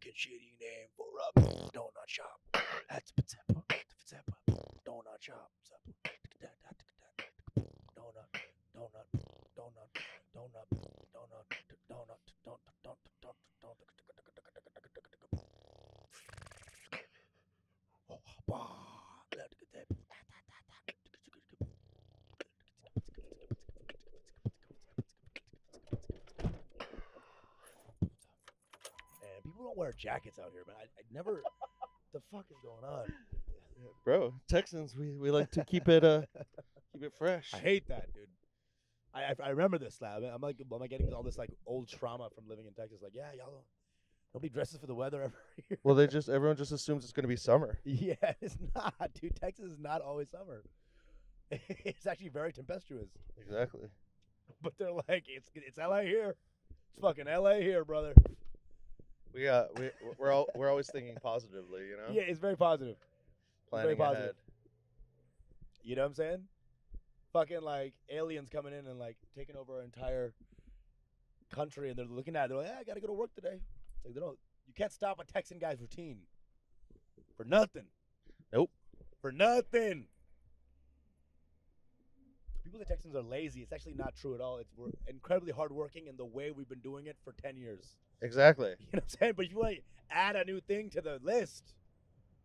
fucking shitty name for a donut shop. That's donut shop. Donut, donut, donut, donut, donut, people don't wear jackets out here, man. I never. The fuck is going on, bro? Texans, we like to keep it fresh. I hate that, dude. I remember this slab. I'm like getting all this like old trauma from living in Texas. Like, yeah, y'all nobody dresses for the weather ever here. Well, everyone just assumes it's gonna be summer. Yeah, it's not, dude. Texas is not always summer. It's actually very tempestuous. Exactly. But they're like, it's LA here. It's fucking LA here, brother. We're always thinking positively, you know. Yeah, it's very positive. Planning very positive. ahead. You know what I'm saying? Fucking like aliens coming in and like taking over our entire country, and they're looking at it. They're like, I gotta go to work today. It's like you can't stop a Texan guy's routine for nothing. Nope. For nothing. People think Texans are lazy. It's actually not true at all. We're incredibly hardworking in the way we've been doing it for 10 years. Exactly. You know what I'm saying? But if you want to add a new thing to the list,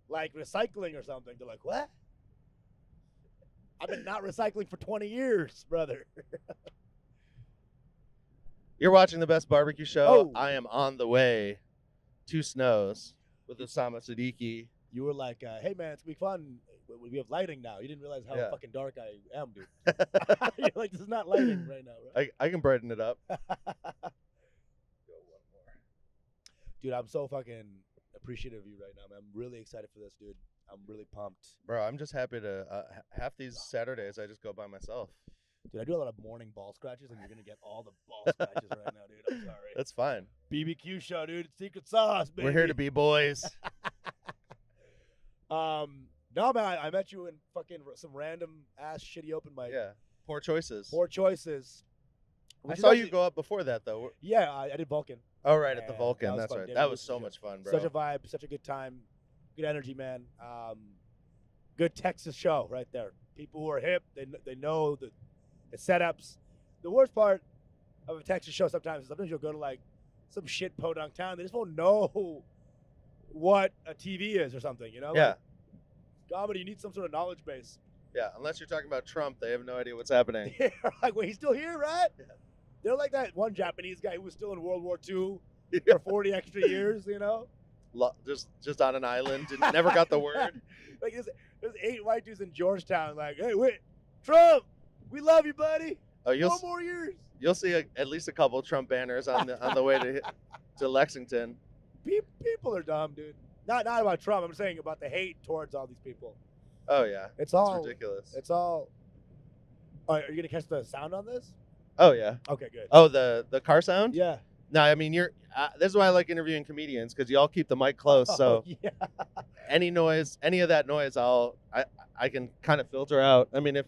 like recycling or something, they're like, what? I've been not recycling for 20 years, brother. You're watching the Best Barbecue Show. Oh. I am on the way to Snows with Usama Siddiquee. You were like, hey, man, it's going to be fun. We have lighting now. You didn't realize how fucking dark I am, dude. You're like, this is not lighting right now, right? I can brighten it up. Go one more. Dude, I'm so fucking appreciative of you right now, man. I'm really excited for this, dude. I'm really pumped. Bro, I'm just happy to half these Saturdays I just go by myself. Dude, I do a lot of morning ball scratches, and you're going to get all the ball scratches right now, dude. I'm sorry. That's fine. BBQ show, dude. It's secret sauce, baby. We're here to be boys. No, man, I met you in fucking some random ass shitty open mic. Yeah. Poor choices. Poor choices. I saw you go up before that, though. Yeah, I did Vulcan. Oh, right, at the And Vulcan. that was That's fun, right. dude. That was so much fun, bro. Such a vibe, such a good time. Good energy, man. Good Texas show right there. People who are hip, they know the setups. The worst part of a Texas show sometimes you'll go to like some shit podunk town. They just won't know what a TV is or something, you know? Yeah. Like, comedy, you need some sort of knowledge base. Yeah, unless you're talking about Trump, they have no idea what's happening. Like, wait, he's still here, right? Yeah. They're like that one Japanese guy who was still in World War II for 40 extra years, you know? Just on an island, never got the word. Like, there's 8 white dudes in Georgetown, like, hey, wait, Trump, we love you, buddy. Oh, 4 more years. You'll see at least a couple Trump banners on the way to Lexington. People are dumb, dude. Not about Trump. I'm saying about the hate towards all these people. Oh yeah, it's all ridiculous. It's all. Are you gonna catch the sound on this? Oh yeah. Okay, good. Oh, the car sound? Yeah. No, I mean this is why I like interviewing comedians, because you all keep the mic close. So yeah. Any noise, any of that noise, I can kind of filter out. I mean, if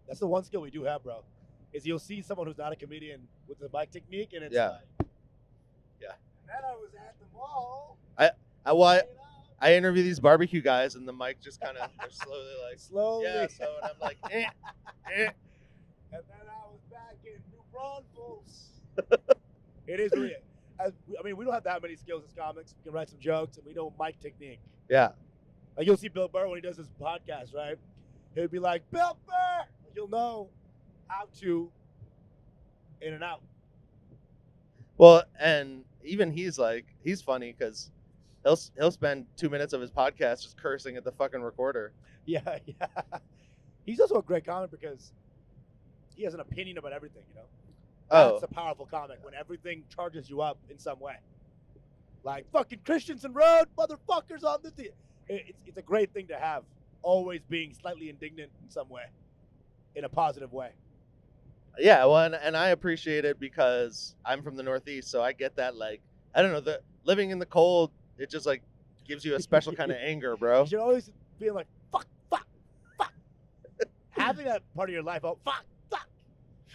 that's the one skill we do have, bro, is you'll see someone who's not a comedian with the mic technique, and it's yeah. like, yeah. And then I was at the mall. I interview these barbecue guys, and the mic just kind of they're slowly. Yeah. So and I'm like, eh. And then I was back in New Braunfels. It is really. I mean, we don't have that many skills as comics. We can write some jokes, and we know mic technique. Yeah. Like you'll see Bill Burr when he does his podcast, right? He'll be like, Bill Burr. You'll know how to in and out. Well, and even he's funny because he'll spend 2 minutes of his podcast just cursing at the fucking recorder. Yeah. He's also a great comic because he has an opinion about everything, you know? That's a powerful comic when everything charges you up in some way. Like, fucking Christensen Road, motherfuckers on this. It's a great thing to have, always being slightly indignant in some way, in a positive way. Yeah, well, and I appreciate it because I'm from the Northeast, so I get that, like, I don't know, living in the cold, it just, like, gives you a special kind of anger, bro. You're always being like, fuck. Having that part of your life, fuck.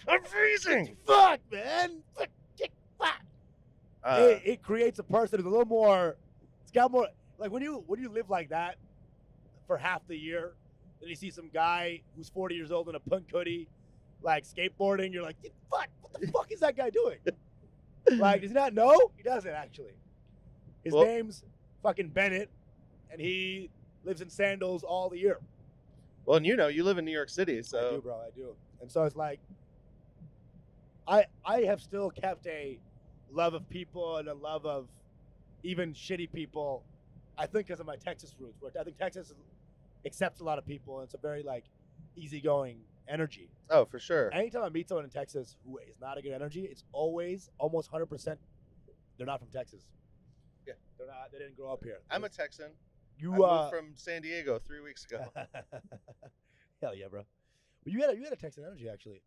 I'm freezing. Fuck, man. Fuck. it creates a person who's a little more. It's got more like when you live like that for half the year, then you see some guy who's 40 years old in a punk hoodie, like skateboarding. You're like, fuck, what the fuck is that guy doing? Like, does he not know? He doesn't actually. His name's fucking Bennett, and he lives in sandals all the year. Well, and you live in New York City, so. I do, bro, I do. And so it's like, I have still kept a love of people and a love of even shitty people, I think because of my Texas roots. Where I think Texas accepts a lot of people, and it's a very, like, easygoing energy. Oh, for sure. Anytime I meet someone in Texas who is not a good energy, it's always almost 100% they're not from Texas. Yeah. They're not. They didn't grow up here. I'm a Texan. I moved from San Diego 3 weeks ago. Hell yeah, bro. But you had a Texan energy, actually.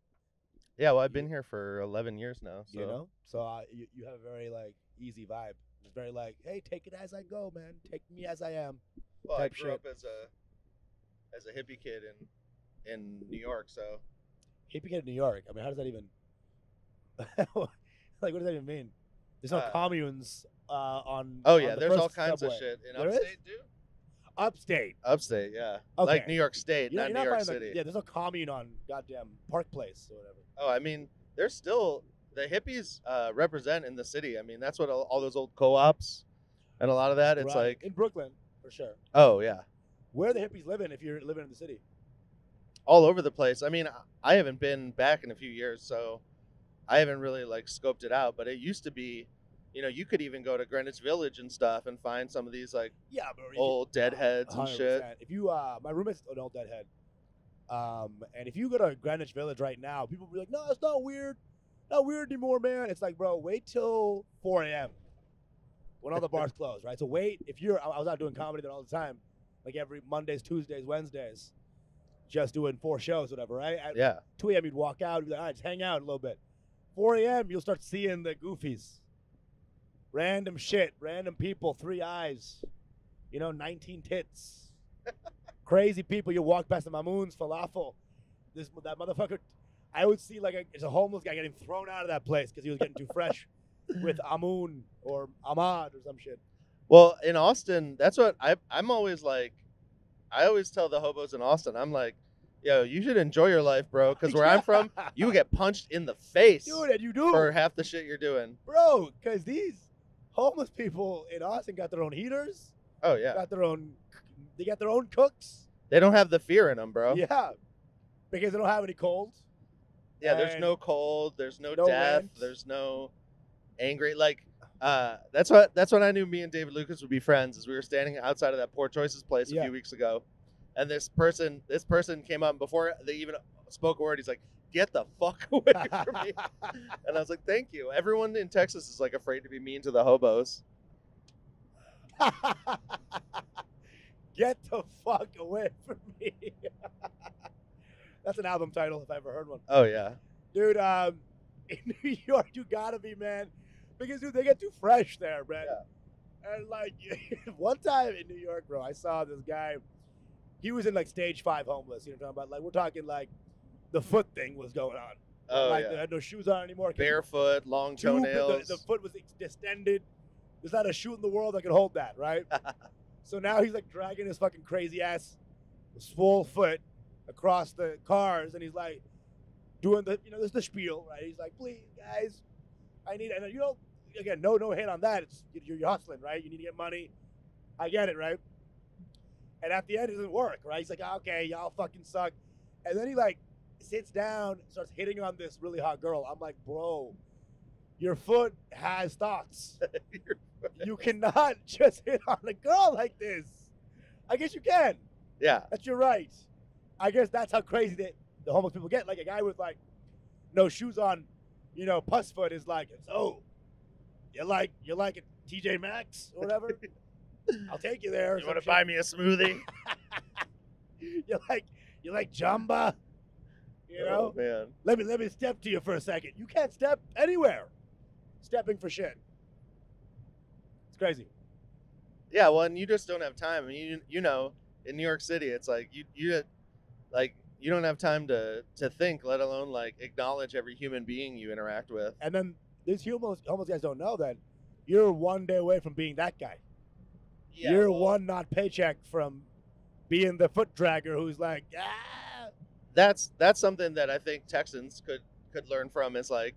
Yeah, well, I've been here for 11 years now. So. You know? So you have a very, like, easy vibe. It's very like, hey, take it as I go, man. Take me as I am. Well, I grew up as a hippie kid in New York, so. Hippie kid in New York? I mean, how does that even... like, what does that even mean? There's no communes on... Oh, yeah, on there's all kinds subway. of shit in There upstate, dude. Upstate. Upstate, yeah. Okay. Like New York State, not New York City. Yeah, there's no commune on goddamn Park Place or whatever. Oh, I mean, there's still the hippies represent in the city. I mean, that's what all those old co-ops and a lot of that. It's right. like in Brooklyn for sure. Oh yeah. Where are the hippies living if you're living in the city? All over the place. I mean, I haven't been back in a few years, so I haven't really like scoped it out. But it used to be. You know, you could even go to Greenwich Village and stuff and find some of these like old deadheads and shit. If you, my roommate's an old deadhead, and if you go to Greenwich Village right now, people will be like, "No, it's not weird anymore, man." It's like, bro, wait till 4 a.m. when all the bars close, right? So wait. I was out doing comedy there all the time, like every Mondays, Tuesdays, Wednesdays, just doing 4 shows, whatever, right? At 2 a.m. you'd walk out, you'd be like, all right, just hang out a little bit. 4 a.m. you'll start seeing the goofies. Random shit, random people, 3 eyes, 19 tits. Crazy people. You walk past the Mamoon's falafel. That motherfucker, I would see it's a homeless guy getting thrown out of that place because he was getting too fresh with Amun or Ahmad or some shit. Well, in Austin, that's what I'm always like. I always tell the hobos in Austin, I'm like, yo, you should enjoy your life, bro. Because where I'm from, you get punched in the face. Dude, and you do. For half the shit you're doing. Bro, because these homeless people in Austin got their own heaters. Oh yeah. They got their own cooks. They don't have the fear in them, bro. Yeah, because they don't have any cold. Yeah, there's no cold. There's no death. Rent. There's no angry. Like, that's what I knew. Me and David Lucas would be friends. As we were standing outside of that Poor Choices place a few weeks ago, and this person came up, and before they even spoke a word, he's like, "Get the fuck away from me!" And I was like, "Thank you." Everyone in Texas is like afraid to be mean to the hobos. Get the fuck away from me. That's an album title if I ever heard one. Oh yeah, dude. In New York, you gotta be, man, because dude, they get too fresh there, man. Yeah. And like one time in New York, bro, I saw this guy. He was in like stage 5 homeless. You know what I'm talking about? Like we're talking like. The foot thing was going on. Oh, like, they had no shoes on anymore. Barefoot, long toenails. The foot was distended. There's not a shoe in the world that could hold that, right? So now he's like dragging his fucking crazy ass swole foot across the cars, and he's like doing there's the spiel, right? He's like, please, guys, I need, and again, no hate on that. It's you're hustling, right? You need to get money. I get it, right? And at the end, it doesn't work, right? He's like, okay, y'all fucking suck. And then he like, sits down, starts hitting on this really hot girl. I'm like, bro, your foot has thoughts. You cannot just hit on a girl like this. I guess you can. Yeah. That's your right. I guess that's how crazy the homeless people get. Like a guy with like no shoes on, puss foot is like, so you like a TJ Maxx or whatever? I'll take you there. You want to buy me a smoothie? You like Jamba? Oh, man. Let me step to you for a second. You can't step anywhere. Stepping for shit. It's crazy. Yeah, well, and you just don't have time. I mean, in New York City, it's like you don't have time to think, let alone like acknowledge every human being you interact with. And then these homeless guys don't know that you're one day away from being that guy. Yeah, you're one not paycheck from being the foot dragger who's like, ah. That's something that I think Texans could learn from. Is like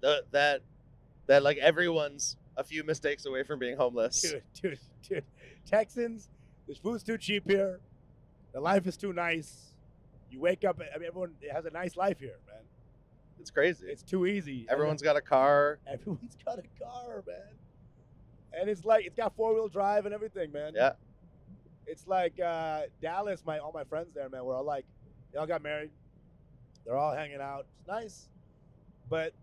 that like everyone's a few mistakes away from being homeless. Dude. Texans, the food's too cheap here. The life is too nice. You wake up. I mean, everyone has a nice life here, man. It's crazy. It's too easy. Everyone's got a car. Everyone's got a car, man. And it's like it's got 4-wheel drive and everything, man. Yeah. It's like Dallas. All my friends there, man, were all like, they all got married. They're all hanging out. It's nice, but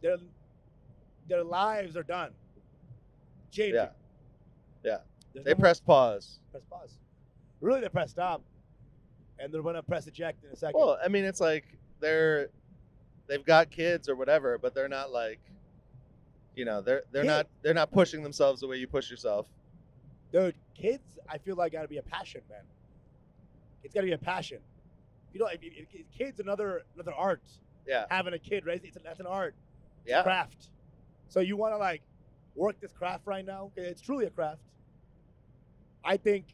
their lives are done. Changing. Yeah. They pressed pause. Press pause. Really, they press stop, and they're gonna press eject in a second. Well, I mean, it's like they've got kids or whatever, but they're not like, they're not pushing themselves the way you push yourself. Dude, kids, I feel like gotta be a passion, man. It's gotta be a passion. Kids, another art. Yeah. Having a kid, right? That's an art. It's yeah. a craft. So you want to like work this craft right now? It's truly a craft. I think.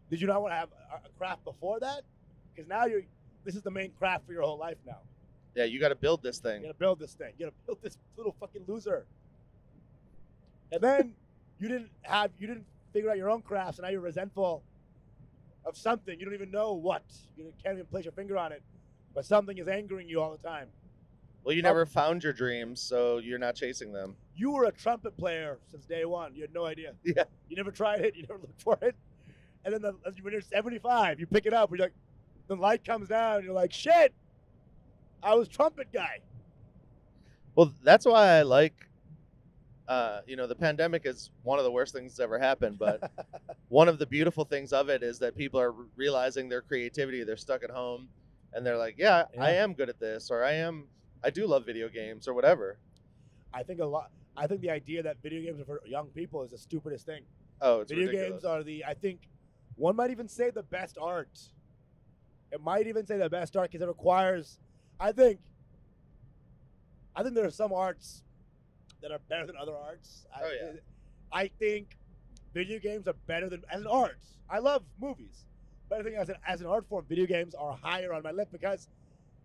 Did you not want to have a craft before that? Because now this is the main craft for your whole life now. Yeah, you got to build this thing. You got to build this thing. You got to build this little fucking loser. And then you didn't figure out your own crafts, and now you're resentful of something. You don't even know what. You can't even place your finger on it, but something is angering you all the time. Well, you never found your dreams, so you're not chasing them. You were a trumpet player since day one. You had no idea. Yeah. You never tried it. You never looked for it. And then when you're 75, you pick it up. You're like, the light comes down. And you're like, shit, I was trumpet guy. Well, that's why I like, the pandemic is one of the worst things that's ever happened. But one of the beautiful things of it is that people are realizing their creativity. They're stuck at home, and they're like, yeah. I am good at this, or I do love video games, or whatever. I think the idea that video games are for young people is the stupidest thing. Oh, it's video ridiculous. games are I think one might even say the best art. It might even say the best art because it requires, I think there are some arts that are better than other arts. I think video games are better than as an art. I love movies, but I think as an art form, video games are higher on my list because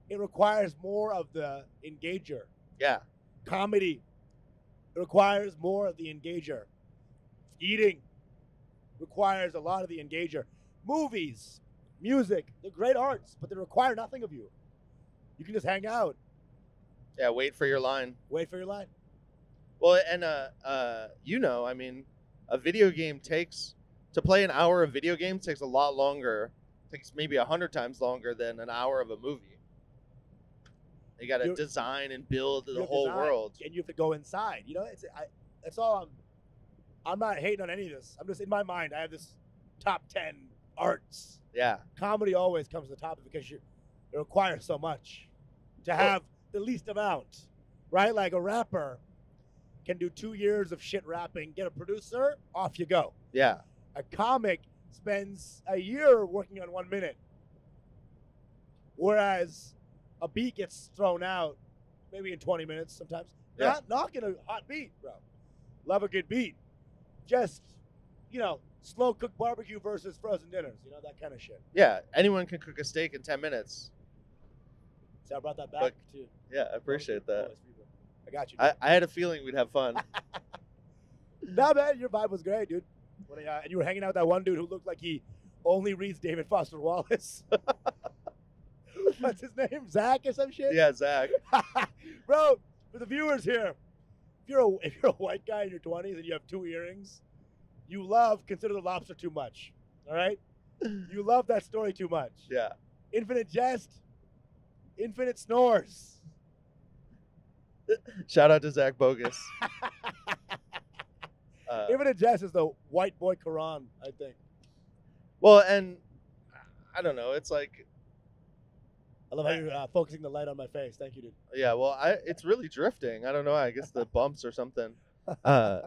it requires more of the engager. Yeah. Comedy, it requires more of the engager. Eating requires a lot of the engager. Movies, music, they're great arts, but they require nothing of you. You can just hang out. Yeah, wait for your line. Wait for your line. Well, and I mean, a video game to play an hour of video games takes a lot longer. Takes maybe 100 times longer than an hour of a movie. You got to design and build the whole world, and you have to go inside. That's all. I'm not hating on any of this. I'm just in my mind. I have this top 10 arts. Yeah. Comedy always comes to the top because it requires so much to have the least amount, right? Like a rapper can do 2 years of shit rapping, get a producer, off you go. Yeah. A comic spends a year working on 1 minute, whereas a beat gets thrown out maybe in 20 minutes sometimes. Yeah. Not get a hot beat, bro. Love a good beat. Just, slow cooked barbecue versus frozen dinners, that kind of shit. Yeah, anyone can cook a steak in 10 minutes. So I brought that back too. Yeah, I appreciate that. I got you. I had a feeling we'd have fun. Nah, man, your vibe was great, dude. And you were hanging out with that one dude who looked like he only reads David Foster Wallace. What's his name? Zach or some shit? Yeah, Zach. Bro, for the viewers here, if you're a white guy in your 20s and you have 2 earrings, consider the lobster too much. All right? You love that story too much. Yeah. Infinite jest, infinite snores. Shout out to Zach Bogus. Infinite jest is the white boy Quran, I think. Well, and I don't know. It's like, I love how you're focusing the light on my face. Thank you, dude. Yeah, well, it's really drifting. I don't know. I guess the bumps or something. I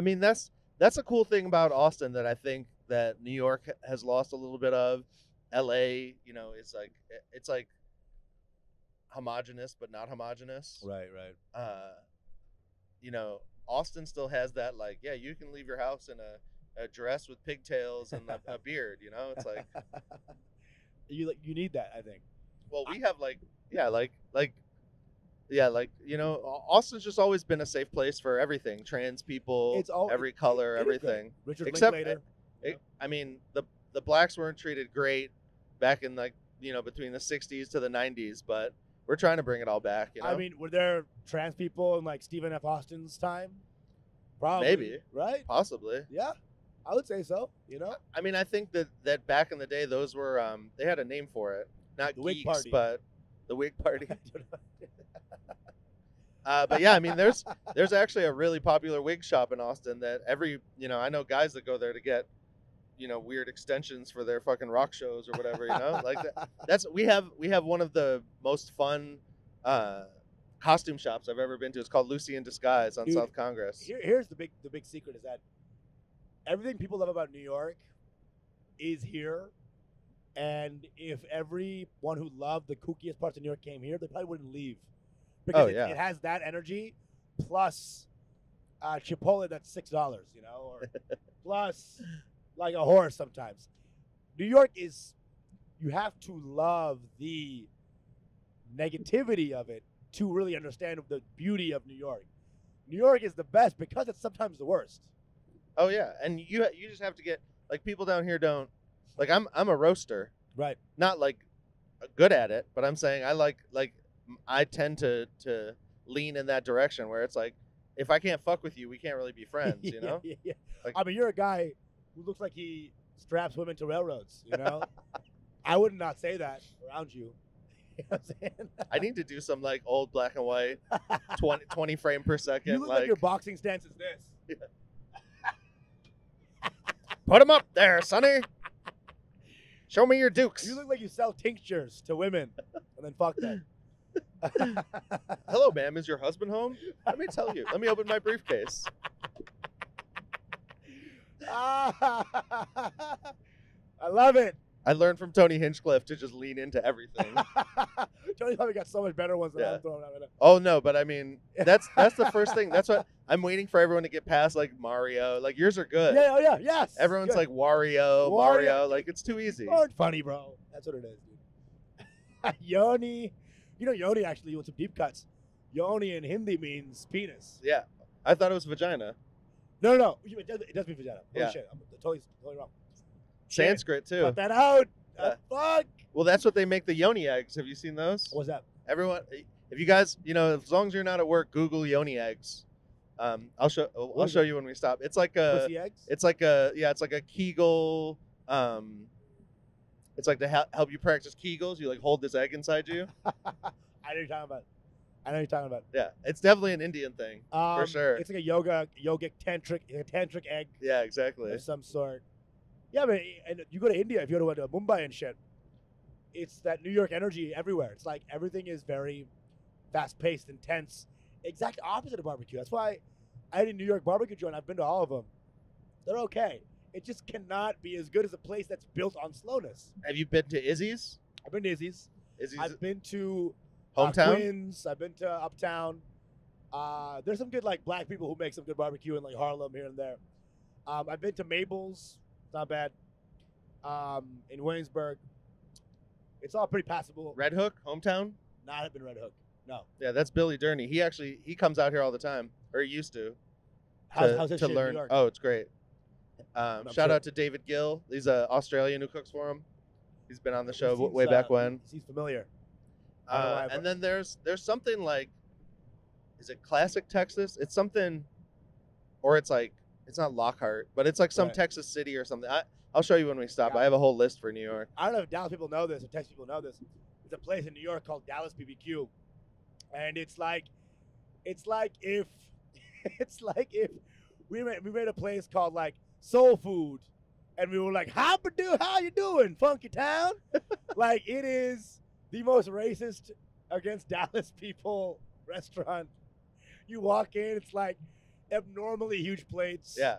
mean, that's a cool thing about Austin that I think that New York has lost a little bit of. LA, it's like homogenous but not homogenous. Right. Austin still has that, like, yeah, you can leave your house in a dress with pigtails and a beard. It's like you need that, I think. Well, we have Austin's just always been a safe place for everything, trans people, every color, everything. Richard Linklater. I mean, the blacks weren't treated great back in between the 60s to the 90s, but we're trying to bring it all back. I mean, were there trans people in like Stephen F. Austin's time? Probably. Maybe. Right? Possibly. Yeah, I would say so. I mean, I think that back in the day, those were they had a name for it, not the geeks, Wig Party. but the Wig Party. But yeah, I mean, there's actually a really popular wig shop in Austin that I know guys that go there to get weird extensions for their fucking rock shows or whatever, like that. We have one of the most fun costume shops I've ever been to. It's called Lucy in Disguise on South Congress. Here's the big secret is that everything people love about New York is here, and if everyone who loved the kookiest parts of New York came here, they probably wouldn't leave because it has that energy plus Chipotle that's $6, or plus like a horse sometimes. New York is, you have to love the negativity of it to really understand the beauty of New York. New York is the best because it's sometimes the worst. Oh yeah, and you just have to get, like, people down here don't, like, I'm a roaster. Right. Not like good at it, but I'm saying I tend to lean in that direction where it's like, if I can't fuck with you, we can't really be friends, Yeah. Like, I mean, you're a guy who looks like he straps women to railroads, I would not say that around you. You know what I'm saying? I need to do some like old black and white 20 frame per second. You look like your boxing stance is this. Yeah. Put him up there, Sonny. Show me your dukes. You look like you sell tinctures to women and then fuck them. Hello, ma'am. Is your husband home? Let me tell you. Let me open my briefcase. I love it. I learned from Tony Hinchcliffe to just lean into everything. Tony probably got so much better ones than I'm throwing out right now. Oh no, but I mean, that's the first thing. That's what I'm waiting for everyone to get past, like Mario. Like, yours are good. Yeah, oh yeah, yes. Everyone's like Wario, Mario. Like, it's too easy. Oh, it's funny, bro. That's what it is, dude. Yoni. Yoni actually with some deep cuts. Yoni in Hindi means penis. Yeah. I thought it was vagina. No. It does mean vagina. Yeah. Holy shit. I'm totally wrong. Sanskrit, too. Cut that out. Fuck. Well, that's what they make the yoni eggs. Have you seen those? What's that? Everyone, if you guys, as long as you're not at work, Google yoni eggs. I'll show you when we stop. It's like a pussy eggs? It's like a Kegel. It's like to help you practice Kegels. You like hold this egg inside you. I know what you're talking about. Yeah, it's definitely an Indian thing for sure. It's like a yogic tantric egg. Yeah, exactly. Of some sort. Yeah, but and you go to India, if you go to Mumbai and shit, it's that New York energy everywhere. It's like everything is very fast-paced, intense. Exact opposite of barbecue. That's why I had a New York barbecue joint. I've been to all of them. They're okay. It just cannot be as good as a place that's built on slowness. Have you been to Izzy's? I've been to Izzy's. I've been to Hometown? Queens. I've been to Uptown. There's some good like black people who make some good barbecue in like Harlem here and there. I've been to Mabel's. Not bad. In Williamsburg. It's all pretty passable. Red Hook, Hometown? Not been Red Hook. No. Yeah, that's Billy Durney. He comes out here all the time, or he used to. How's his to shit learn? in New York? Oh, it's great. Shout out to David Gill. He's an Australian who cooks for him. He's been on the show way back when. He's familiar. And then there's something like, is it Classic Texas? It's something, or it's like, it's not Lockhart, but it's like some Texas city or something. I'll show you when we stop. I have a whole list for New York. I don't know if Dallas people know this or Texas people know this. There's a place in New York called Dallas BBQ, and it's like if we made a place called like Soul Food, and we were like, how you doing, Funky Town? Like, it is the most racist against Dallas people restaurant. You walk in, it's like abnormally huge plates. Yeah.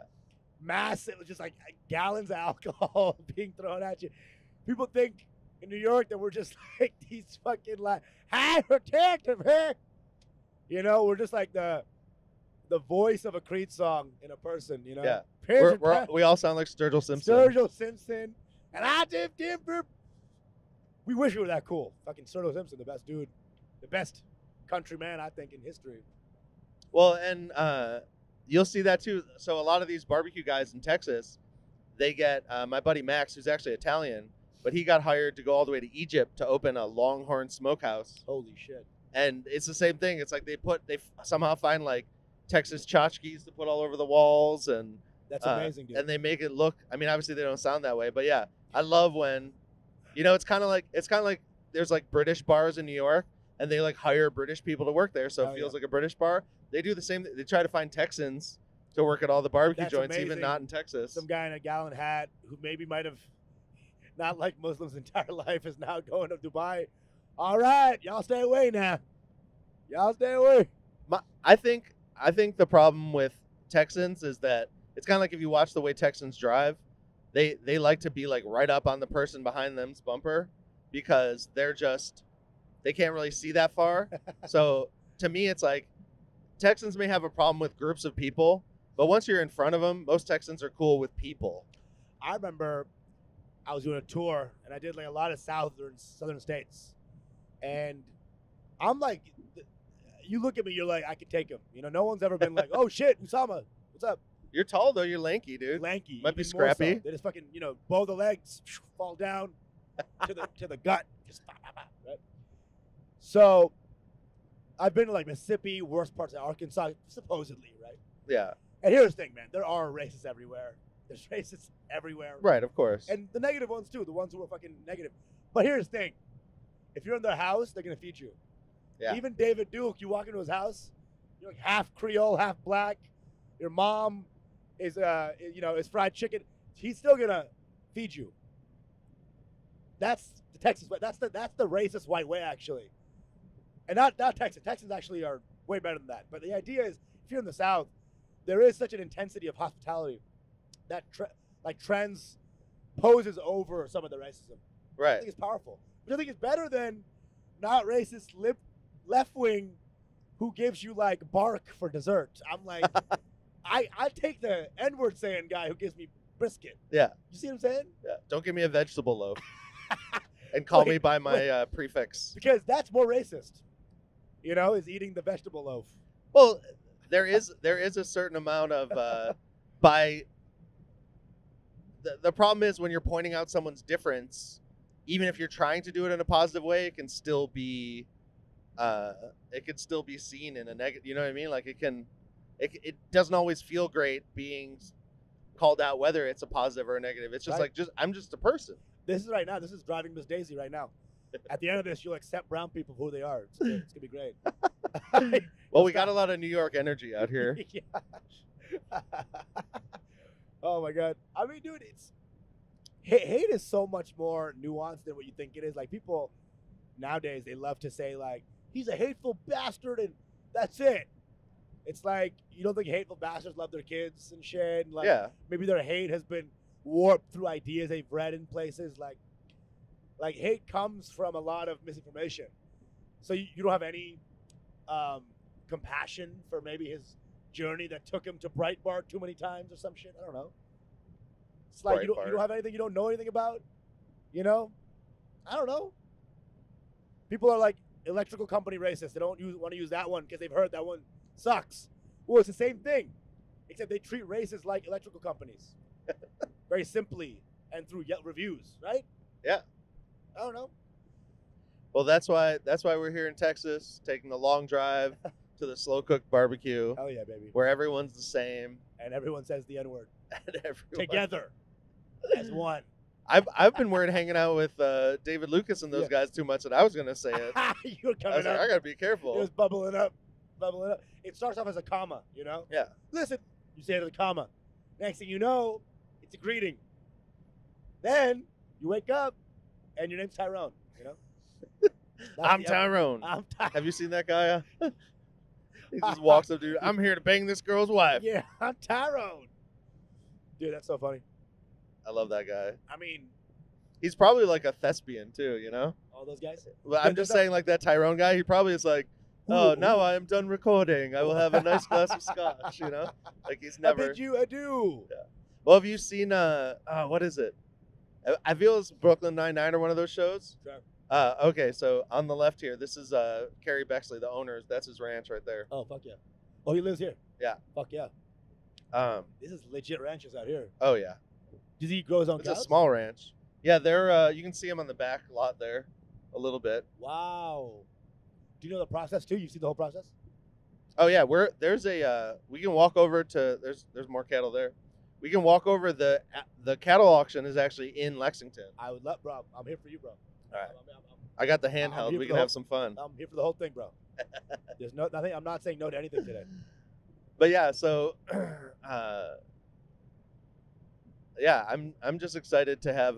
Massive, just like gallons of alcohol being thrown at you. People think in New York that we're just like these fucking like high protective here. We're just like the the voice of a Creed song in a person, you know? Yeah. We all sound like Sturgill Simpson. Sturgill Simpson. And I did different. We wish we were that cool. Fucking Sturgill Simpson, the best dude. The best countryman, I think, in history. Well, and you'll see that too. So a lot of these barbecue guys in Texas, they get my buddy Max, who's actually Italian, but he got hired to go all the way to Egypt to open a Longhorn smokehouse. Holy shit. And it's the same thing. It's like they somehow find like Texas tchotchkes to put all over the walls, and that's amazing, dude. And they make it look, I mean, obviously they don't sound that way, but yeah, I love when, you know, it's kind of like there's like British bars in New York, and they like hire British people to work there, so it feels like a British bar. They do the same. They try to find Texans to work at all the barbecue joints, amazing. Even not in Texas. Some guy in a gallon hat who maybe might have not liked Muslims' entire life is now going to Dubai. All right, y'all stay away now. Y'all stay away. I think the problem with Texans is that it's kind of like if you watch the way Texans drive, they like to be like right up on the person behind them's bumper because they can't really see that far. So to me, it's like Texans may have a problem with groups of people, but once you're in front of them, most Texans are cool with people. I remember I was doing a tour and I did like a lot of southern states, and I'm like, you look at me, you're like, I could take him. You know, no one's ever been like, oh shit, Usama, what's up? You're tall though. You're lanky, dude. Lanky. Might be scrappy. So. They just fucking, bow the legs, fall down to the gut. Just right? So I've been to like Mississippi, worst parts of Arkansas, supposedly, right? Yeah. And here's the thing, man. There are racists everywhere. There's racists everywhere. Right, of course. And the negative ones too, the ones who are fucking negative. But here's the thing. If you're in their house, they're going to feed you. Yeah. Even David Duke, you walk into his house, you're like half Creole, half black. Your mom is fried chicken. He's still going to feed you. That's the Texas way. That's the racist white way, actually. And not Texas. Texans actually are way better than that. But the idea is, if you're in the South, there is such an intensity of hospitality that transposes over some of the racism. Right. I think it's powerful. But I think it's better than not racist left wing who gives you like bark for dessert. I'm like, I take the N-word saying guy who gives me brisket. Yeah. You see what I'm saying? Yeah. Don't give me a vegetable loaf. And call me by my prefix. Because that's more racist. Is eating the vegetable loaf. Well, there is a certain amount of the problem is when you're pointing out someone's difference, even if you're trying to do it in a positive way, it can still be seen in a negative. You know what I mean? Like it doesn't always feel great being called out, whether it's a positive or a negative. It's just right. I'm just a person. This is right now. This is driving Miss Daisy right now. At the end of this, you'll accept brown people for who they are. It's going to be great. Well, we got a lot of New York energy out here. Oh, my God. I mean, dude, hate is so much more nuanced than what you think it is. Like, people nowadays, they love to say, like, he's a hateful bastard, and that's it. It's like, you don't think hateful bastards love their kids and shit? And like, yeah. Maybe their hate has been warped through ideas they've read in places. Like hate comes from a lot of misinformation. So you don't have any compassion for maybe his journey that took him to Breitbart too many times or some shit. I don't know. It's like you don't have anything you don't know anything about. I don't know. People are like electrical company racist. They don't want to use that one because they've heard that one sucks. Well, it's the same thing, except they treat racists like electrical companies. Very simply and through reviews, right? Yeah. I don't know. Well, that's why we're here in Texas, taking the long drive to the slow cooked barbecue. Oh yeah, baby. Where everyone's the same. And everyone says the N-word. And everyone together as one. I've been worried hanging out with David Lucas and those guys too much that I was gonna say it. You were coming up. I gotta be careful. It was bubbling up. It starts off as a comma, Yeah. Listen, you say it as a comma. Next thing you know, it's a greeting. Then you wake up and your name's Tyrone, I'm Tyrone. Have you seen that guy? He just walks up to you. I'm here to bang this girl's wife. Yeah, I'm Tyrone. Dude, that's so funny. I love that guy. I mean, he's probably like a thespian too, All those guys? Well, I'm just saying, like that Tyrone guy, he probably is like, oh, now I am done recording. I will have a nice glass of scotch, you know? Like he's never. I bid you adieu. Yeah. Well, have you seen, what is it? I feel it's Brooklyn Nine-Nine or one of those shows. Sure. Okay, so on the left here, this is Kerry Bexley, the owner. That's his ranch right there. Oh, fuck yeah. Oh, he lives here? Yeah. Fuck yeah. This is legit ranches out here. Oh, yeah. Does he grow his own It's cows? a small ranch. Yeah, they're you can see them on the back lot there a little bit. Wow. Do you know the process too? You see the whole process? Oh yeah, there's a we can walk over to there's more cattle there. We can walk over the cattle auction is actually in Lexington. I would love, bro. I'm here for you, bro. All right. I got the handheld. We can have some fun. I'm here for the whole thing, bro. There's nothing. I'm not saying no to anything today. But yeah, so yeah, I'm just excited to have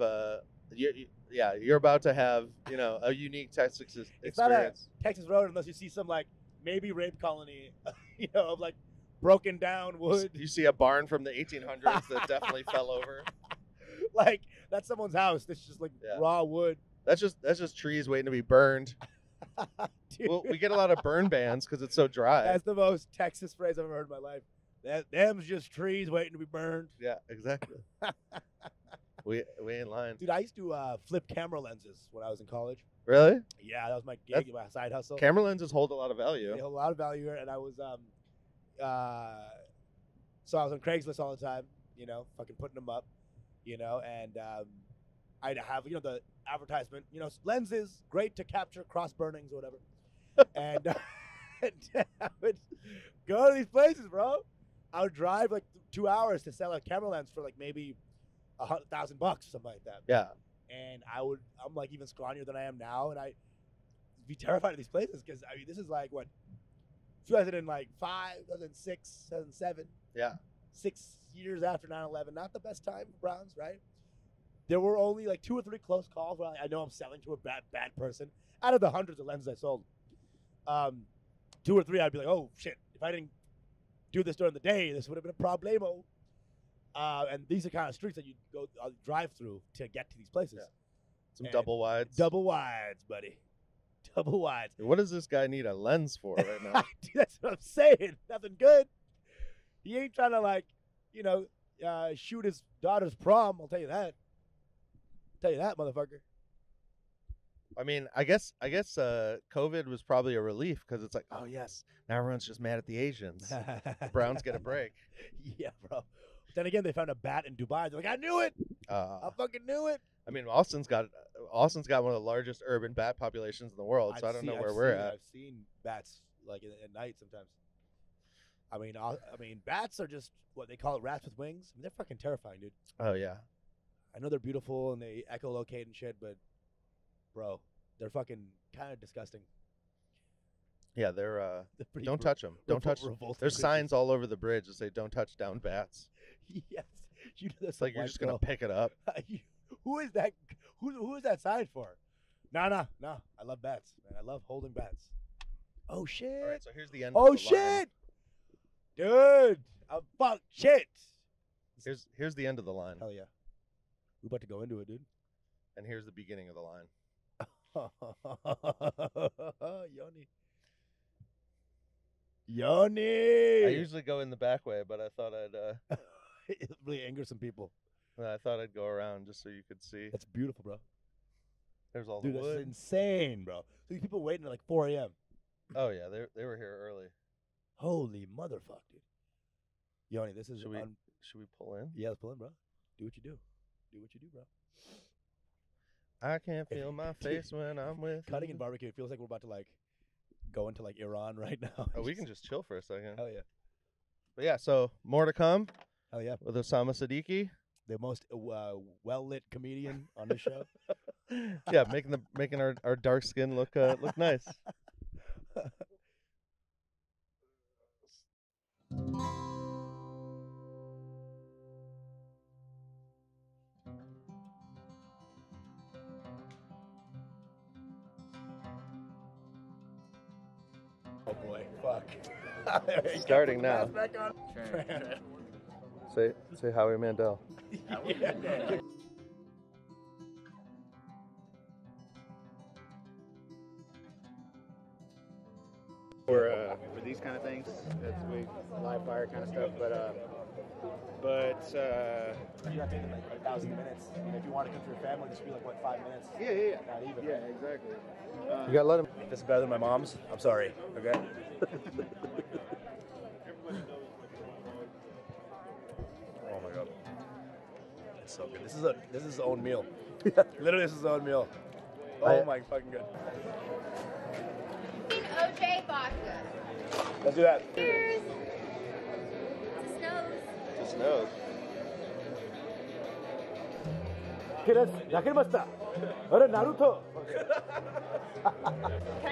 you're about to have, you know, a unique Texas experience. It's not a Texas road unless you see some like maybe rape colony, you know, of like broken down wood. You see a barn from the 1800s that definitely fell over. Like that's someone's house. That's just like raw wood. That's just trees waiting to be burned. Well, we get a lot of burn bans because it's so dry. That's the most Texas phrase I've ever heard in my life. Them's just trees waiting to be burned. Yeah, exactly. we ain't lying. Dude, I used to flip camera lenses when I was in college. Really? Yeah, that was my gig, my side hustle. Camera lenses hold a lot of value. They hold a lot of value here, and I was so I was on Craigslist all the time, you know, fucking putting them up, you know, and I'd have, you know, the advertisement, you know, lenses great to capture cross burnings or whatever, and I would go to these places, bro. I would drive like 2 hours to sell a camera lens for like maybe $100,000, something like that. Yeah. And I'm like even scrawnier than I am now, and I'd be terrified of these places because I mean this is like what 2005, 2006, 2007. Yeah. 6 years after 9/11, not the best time for Browns, right? There were only like 2 or 3 close calls where I know I'm selling to a bad person. Out of the hundreds of lenses I sold, 2 or 3 I'd be like, oh shit, if I didn't do this during the day, this would have been a problemo. And these are kind of streets that you go drive through to get to these places. Yeah. Some double wides. Double wides, buddy. Double wides. What does this guy need a lens for right now? Dude, that's what I'm saying. Nothing good. He ain't trying to like, you know, shoot his daughter's prom. I'll tell you that. Motherfucker. I mean, I guess COVID was probably a relief because it's like, oh yes, now everyone's just mad at the Asians. The Browns get a break. Yeah, bro. Then again, they found a bat in Dubai. They're like, I knew it. I fucking knew it. I mean, Austin's got one of the largest urban bat populations in the world, so I don't know where we're at. I've seen bats like at night sometimes. I mean, bats are just what they call it, rats with wings. I mean, they're fucking terrifying, dude. Oh yeah. I know they're beautiful and they echolocate and shit, but bro, they're fucking kind of disgusting. Yeah, they're don't touch them. Don't touch. There's signs all over the bridge that say "Don't touch down bats." Yes, you know that's like you're just gonna pick it up. Who is that? Who is that sign for? No. I love bats, man. I love holding bats. Oh shit! All right, so here's the end. Oh shit, dude! Fuck shit. Here's the end of the line. Hell yeah. We about to go into it, dude. And here's the beginning of the line. Yoni. I usually go in the back way, but I thought I'd it really anger some people. I thought I'd go around just so you could see. That's beautiful, bro. There's all dude, the wood. That's insane, bro. So these people waiting at like 4 a.m. Oh yeah, they were here early. Holy motherfucker, dude. Yoni, this is should we pull in? Yeah, let's pull in, bro. Do what you do. Do what you do, bro. I can't feel my face when I'm with cutting you. and barbecue. It feels like we're about to like go into like Iran right now. Oh, we can just chill for a second. Hell yeah. But yeah, so more to come. Hell yeah. With Usama Siddiquee, the most well lit comedian on the show. Yeah, making our dark skin look nice. Oh boy, fuck. Starting now. Say Howie Mandel. Yeah. for these kind of things. That's we live fire kind of stuff. But you have to take like 1,000 minutes. And if you want to cook for your family, this would be like what, 5 minutes? Yeah. Not even. Yeah, exactly. You gotta let him. This is better than my mom's. I'm sorry. Okay. Oh my god, it's so good. This is his own meal. Literally, this is his own meal. Oh my fucking god. OJ vodka. Let's do that. Cheers. To Snows. Naruto.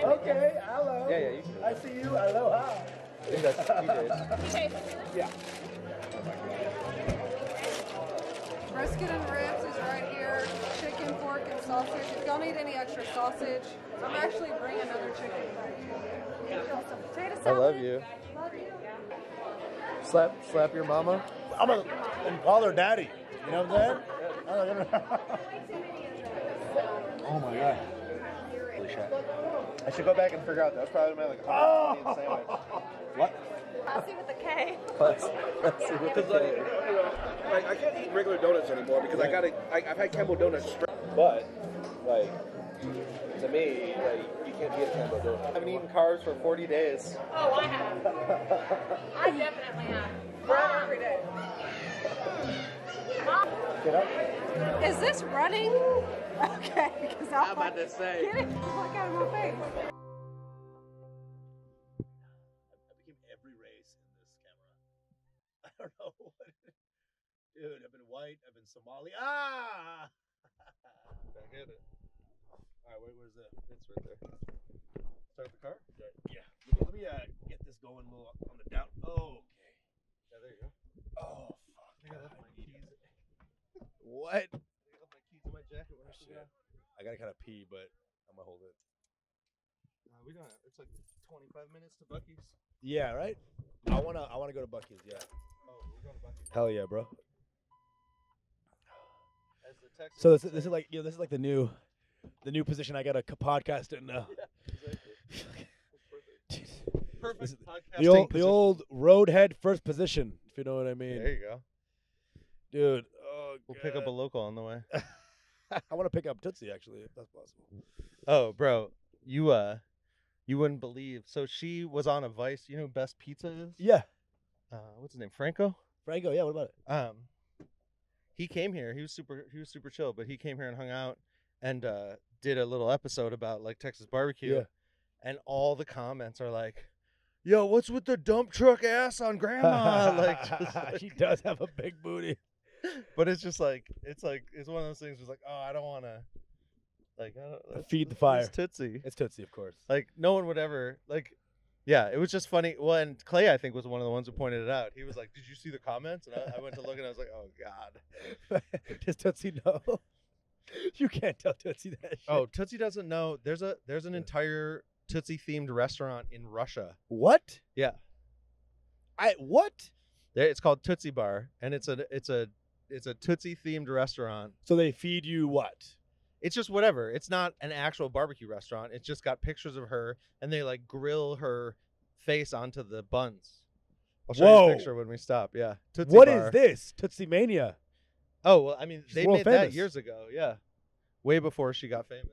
Okay, hello. Yeah, you can. I see you. Aloha. I think that's what you did. Yeah. Brisket and ribs is right here. Chicken, pork, and sausage. If y'all need any extra sausage, I'm actually bringing another chicken back. Y'all some potato I salad. love you. Love you. Slap your mama. And call her daddy. You know what I'm saying? Oh my god. Holy shit. I should go back and figure out. That was probably my like sandwich. What? Classy with a K. Let's see what the Like I can't eat regular donuts anymore because I've had Campbell donuts straight. But like to me, like you can't beat a Campbell donut. I haven't eaten carbs for 40 days. Oh, I have. I definitely have. Run every day. Get up. Is this running? Okay, because I'm about to say. Get it? Look out of my face. I became every race in this camera. I don't know what. Dude, I've been white. I've been Somali. Ah! I get it. All right, where's the? It's right there. Start the car? Yeah. Let me get this going a little on the down. Oh, okay. Yeah, there you go. Oh, fuck. I think I left my keys. What? I think I left my keys in my jacket when I Shit. I gotta kind of pee, but I'm gonna hold it. we don't. It's like 25 minutes to Buc-ee's. Yeah, right. I wanna go to Buc-ee's. Yeah. Oh, we're going to Buc-ee's. Hell yeah, bro. As the Texans So this say. is like this is like the new position I got to podcast in now. Exactly. Perfect This is podcasting. the old roadhead first position, if you know what I mean. There you go. Dude. Oh, We'll pick up a local on the way. I want to pick up Tootsie actually, if that's possible. Oh, bro, you wouldn't believe. So she was on a Vice. You know who Best Pizza is? Yeah. What's his name? Franco. Franco. Yeah. What about it? He came here. He was super chill, but he came here and hung out and did a little episode about like Texas barbecue. Yeah. And all the comments are like, "Yo, what's with the dump truck ass on grandma?" Like, she does have a big booty. But it's just like it's one of those things. It's like, oh, I don't want to, like, Feed the fire. It's Tootsie. It's Tootsie, of course. Like no one would ever like. Yeah, it was just funny. Well, and Clay, I think, was one of the ones who pointed it out. He was like, "Did you see the comments?" And I went to look, and I was like, "Oh God." Does Tootsie know? You can't tell Tootsie that shit. Oh, Tootsie doesn't know. There's an entire Tootsie themed restaurant in Russia. What? Yeah. What? It's called Tootsie Bar, and it's a Tootsie themed restaurant. So they feed you what? It's just whatever. It's not an actual barbecue restaurant. It's just got pictures of her, and they like grill her face onto the buns. I'll show you a picture when we stop. Yeah. Tootsie What Bar. is this? Tootsie Mania. Oh, well, I mean, She's they world made that famous. years ago. Yeah. Way before she got famous.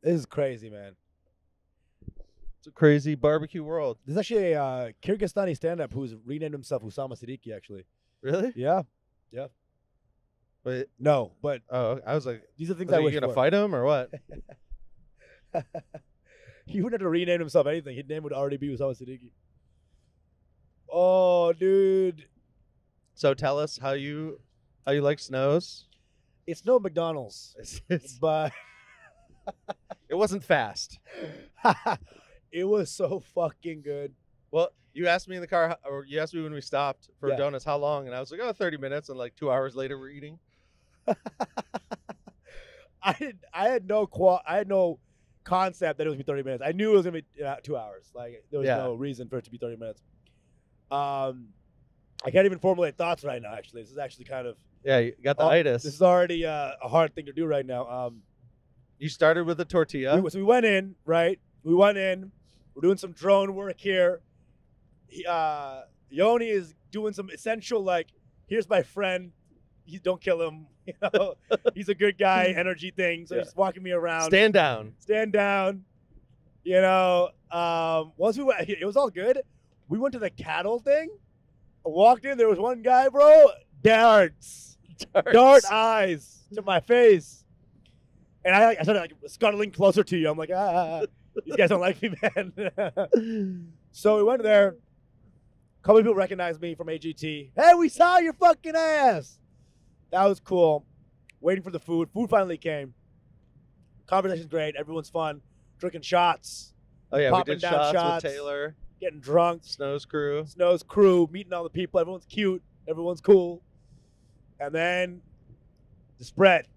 This is crazy, man. It's a crazy barbecue world. There's actually a Kyrgyzstani stand-up who's renamed himself Usama Siddiquee, actually. Really? Yeah. But No, but I was like, these are things are I you wish gonna for. fight him or what? He wouldn't have to rename himself anything. His name would already be Usama Siddiquee. Oh, dude. So tell us how you like Snows. It's no McDonald's, but It wasn't fast. it was so fucking good. Well, you asked me in the car, or you asked me when we stopped for Yeah. donuts, how long, and I was like, 30 minutes, and like 2 hours later, we're eating. I had no concept that it was gonna be 30 minutes. I knew it was gonna be 2 hours. Like there was Yeah. no reason for it to be 30 minutes. I can't even formulate thoughts right now. Actually, this is actually kind of Yeah, you got the itis. This is already a hard thing to do right now. You started with a tortilla. So we went in, right? We went in. We're doing some drone work here. Yoni is doing some essential, like, here's my friend. Don't kill him. You know, he's a good guy, energy thing. So he's walking me around. Stand down. Stand down. You know, once we went, it was all good. We went to the cattle thing. I walked in. There was one guy, bro. Dart eyes to my face. And I started like scuttling closer to you. I'm like, these guys don't like me, man. So we went there. A couple of people recognized me from AGT. Hey, we saw your fucking ass. That was cool. Waiting for the food. Food finally came. Conversation's great. Everyone's fun. Drinking shots. Oh, yeah, popping we did down shots with Taylor. Getting drunk. Snow's crew. Meeting all the people. Everyone's cute. Everyone's cool. And then the spread.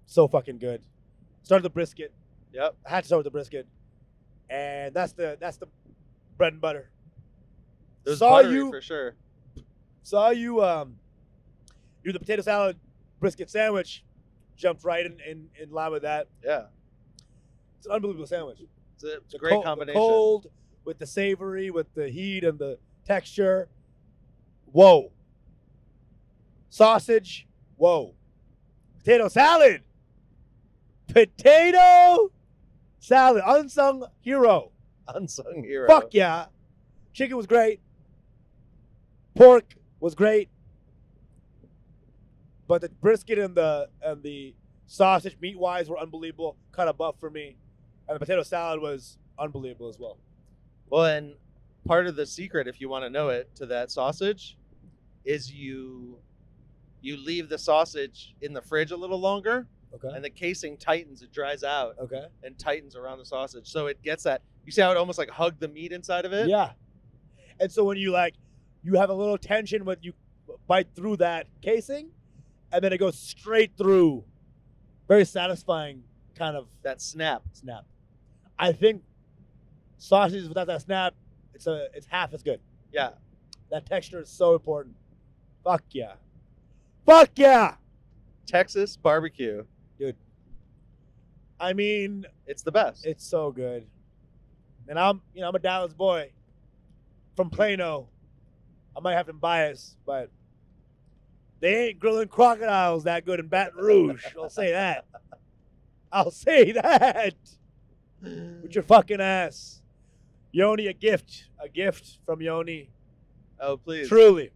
So fucking good. Started the brisket. Yep. I had to start with the brisket. And that's the bread and butter. It was buttery for sure. Saw you do the potato salad brisket sandwich. Jumped right in line with that. Yeah. It's an unbelievable sandwich. It's a great combination. The cold with the savory, with the heat and the texture. Whoa. Sausage. Whoa. Potato salad. Potato salad. Unsung hero. Unsung hero. Fuck yeah. Chicken was great. Pork was great. But the brisket and the sausage meat-wise were unbelievable. Cut a buff for me. And the potato salad was unbelievable as well. Well, and part of the secret, if you want to know it, to that sausage is you leave the sausage in the fridge a little longer. Okay. And the casing tightens. It dries out. Okay. And tightens around the sausage. So it gets that. You see how it almost like hugged the meat inside of it? Yeah. And so when you have a little tension when you bite through that casing, and then it goes straight through. Very satisfying kind of that snap. I think sausages without that snap, it's half as good. Yeah. That texture is so important. Fuck yeah. Fuck yeah. Texas barbecue. Dude. I mean, it's the best. It's so good. And I'm a Dallas boy from Plano. I might have some bias, but they ain't grilling crocodiles that good in Baton Rouge. I'll say that. I'll say that. With your fucking ass. Yoni, a gift. A gift from Yoni. Oh, please. Truly.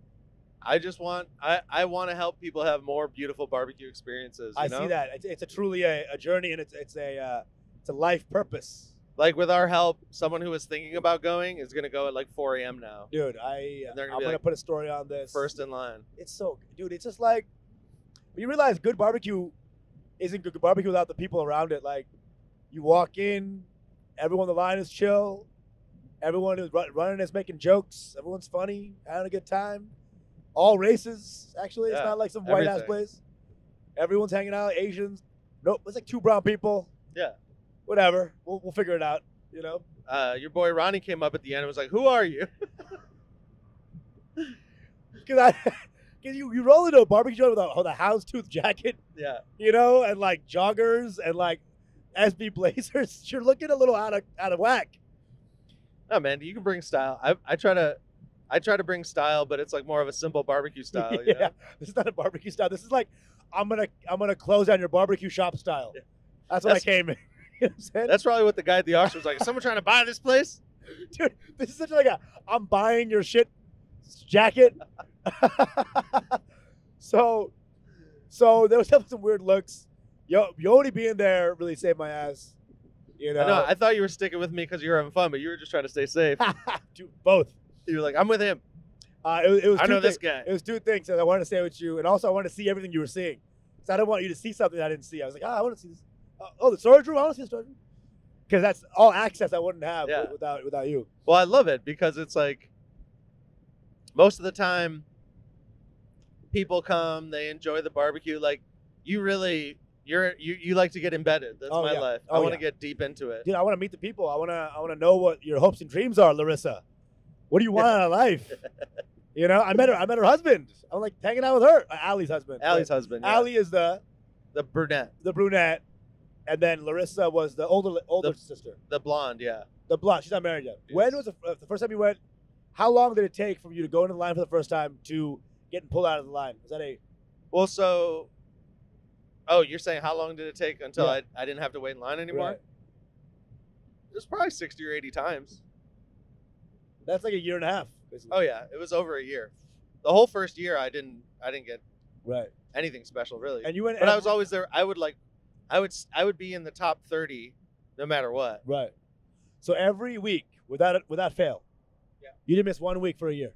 I just want I want to help people have more beautiful barbecue experiences. I see that. It's a truly a journey, and it's a life purpose. Like with our help, someone who was thinking about going is going to go at like 4 a.m. now. Dude, I'm going to put a story on this. First in line. It's it's just like, you realize good barbecue isn't good barbecue without the people around it. Like, you walk in, everyone on the line is chill. Everyone who's running is making jokes. Everyone's funny, having a good time. All races, actually. It's not like some white-ass place. Everyone's hanging out, Asians. Nope, it's like 2 brown people. Yeah. Whatever. We'll figure it out, you know? Your boy Ronnie came up at the end and was like, "Who are you?" Because you roll into a barbecue joint with a houndstooth jacket. Yeah. You know, and like joggers and like SB blazers. You're looking a little out of whack. No, man, you can bring style. I try to bring style, but it's like more of a simple barbecue style. You know? This is not a barbecue style. This is like I'm gonna close down your barbecue shop style. Yeah. That's what I came in. You know what I'm saying? That's probably what the guy at the auction was like. Is someone trying to buy this place? Dude, this is such like I'm buying your shit jacket. So there was some weird looks. Yoni being there really saved my ass. You know? I know. I thought you were sticking with me because you were having fun, but you were just trying to stay safe. Dude, both. You were like, I'm with him. It was I know this guy. It was 2 things that I wanted to stay with you, and also I wanted to see everything you were seeing. So I didn't want you to see something I didn't see. I was like, I want to see this. The storage room? I want to see the storage room. Because that's all access I wouldn't have without you. Well, I love it because it's like most of the time people come, they enjoy the barbecue. Like you really, you like to get embedded. That's my life. I want to get deep into it. Dude, I want to meet the people. I want to know what your hopes and dreams are, Larissa. What do you want out of life? You know, I met her husband. I'm like hanging out with her. Allie's husband. Allie's husband. Yeah. Allie is the brunette. The brunette. And then Larissa was the older sister. The blonde, yeah. The blonde. She's not married yet. Yes. When was the first time you went? How long did it take from you to go into the line for the first time to getting pulled out of the line? Was that a? Well, so. Oh, you're saying how long did it take until Yeah. I didn't have to wait in line anymore? Right. It was probably 60 or 80 times. That's like a year and a half. Basically. Oh yeah, it was over a year. The whole first year I didn't get Right. anything special really. And you went. But I was always there. I would be in the top 30 no matter what. Right. So every week, without fail. Yeah. You didn't miss 1 week for a year.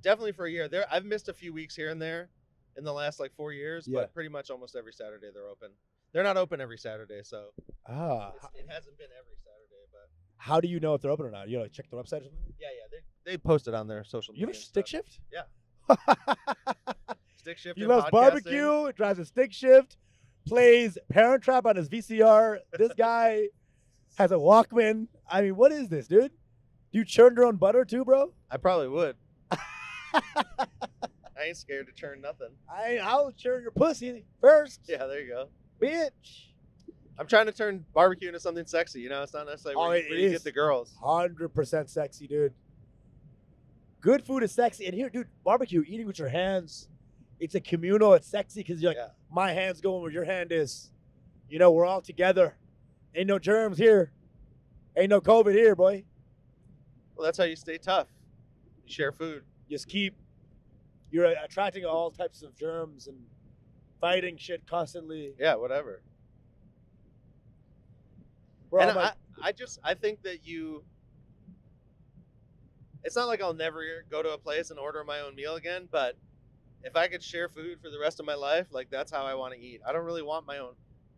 Definitely for a year. I've missed a few weeks here and there in the last like 4 years, Yeah. but pretty much almost every Saturday they're open. They're not open every Saturday, so it hasn't been every Saturday, but How do you know if they're open or not? You like check their website or something? yeah, they post it on their social media. You have a stick shift? Yeah. Stick shift. He and loves podcasting. barbecue, drives a stick shift, plays Parent Trap on his VCR. This guy has a Walkman. I mean, what is this, dude? Do you churn your own butter too, bro? I probably would. I ain't scared to churn nothing. I'll churn your pussy first, Yeah, there you go. bitch. I'm trying to turn barbecue into something sexy. You know, it's not necessarily where it you is. get the girls. 100% sexy, dude. Good food is sexy. And here, dude, barbecue, eating with your hands, it's a communal. It's sexy because you're like, Yeah. my hand's going where your hand is. You know, we're all together. Ain't no germs here. Ain't no COVID here, boy. Well, that's how you stay tough. You share food. Just you're attracting all types of germs and fighting shit constantly. Yeah, whatever. Bro, And I'm like, I think that it's not like I'll never go to a place and order my own meal again, but if I could share food for the rest of my life, like that's how I want to eat. I don't really want my own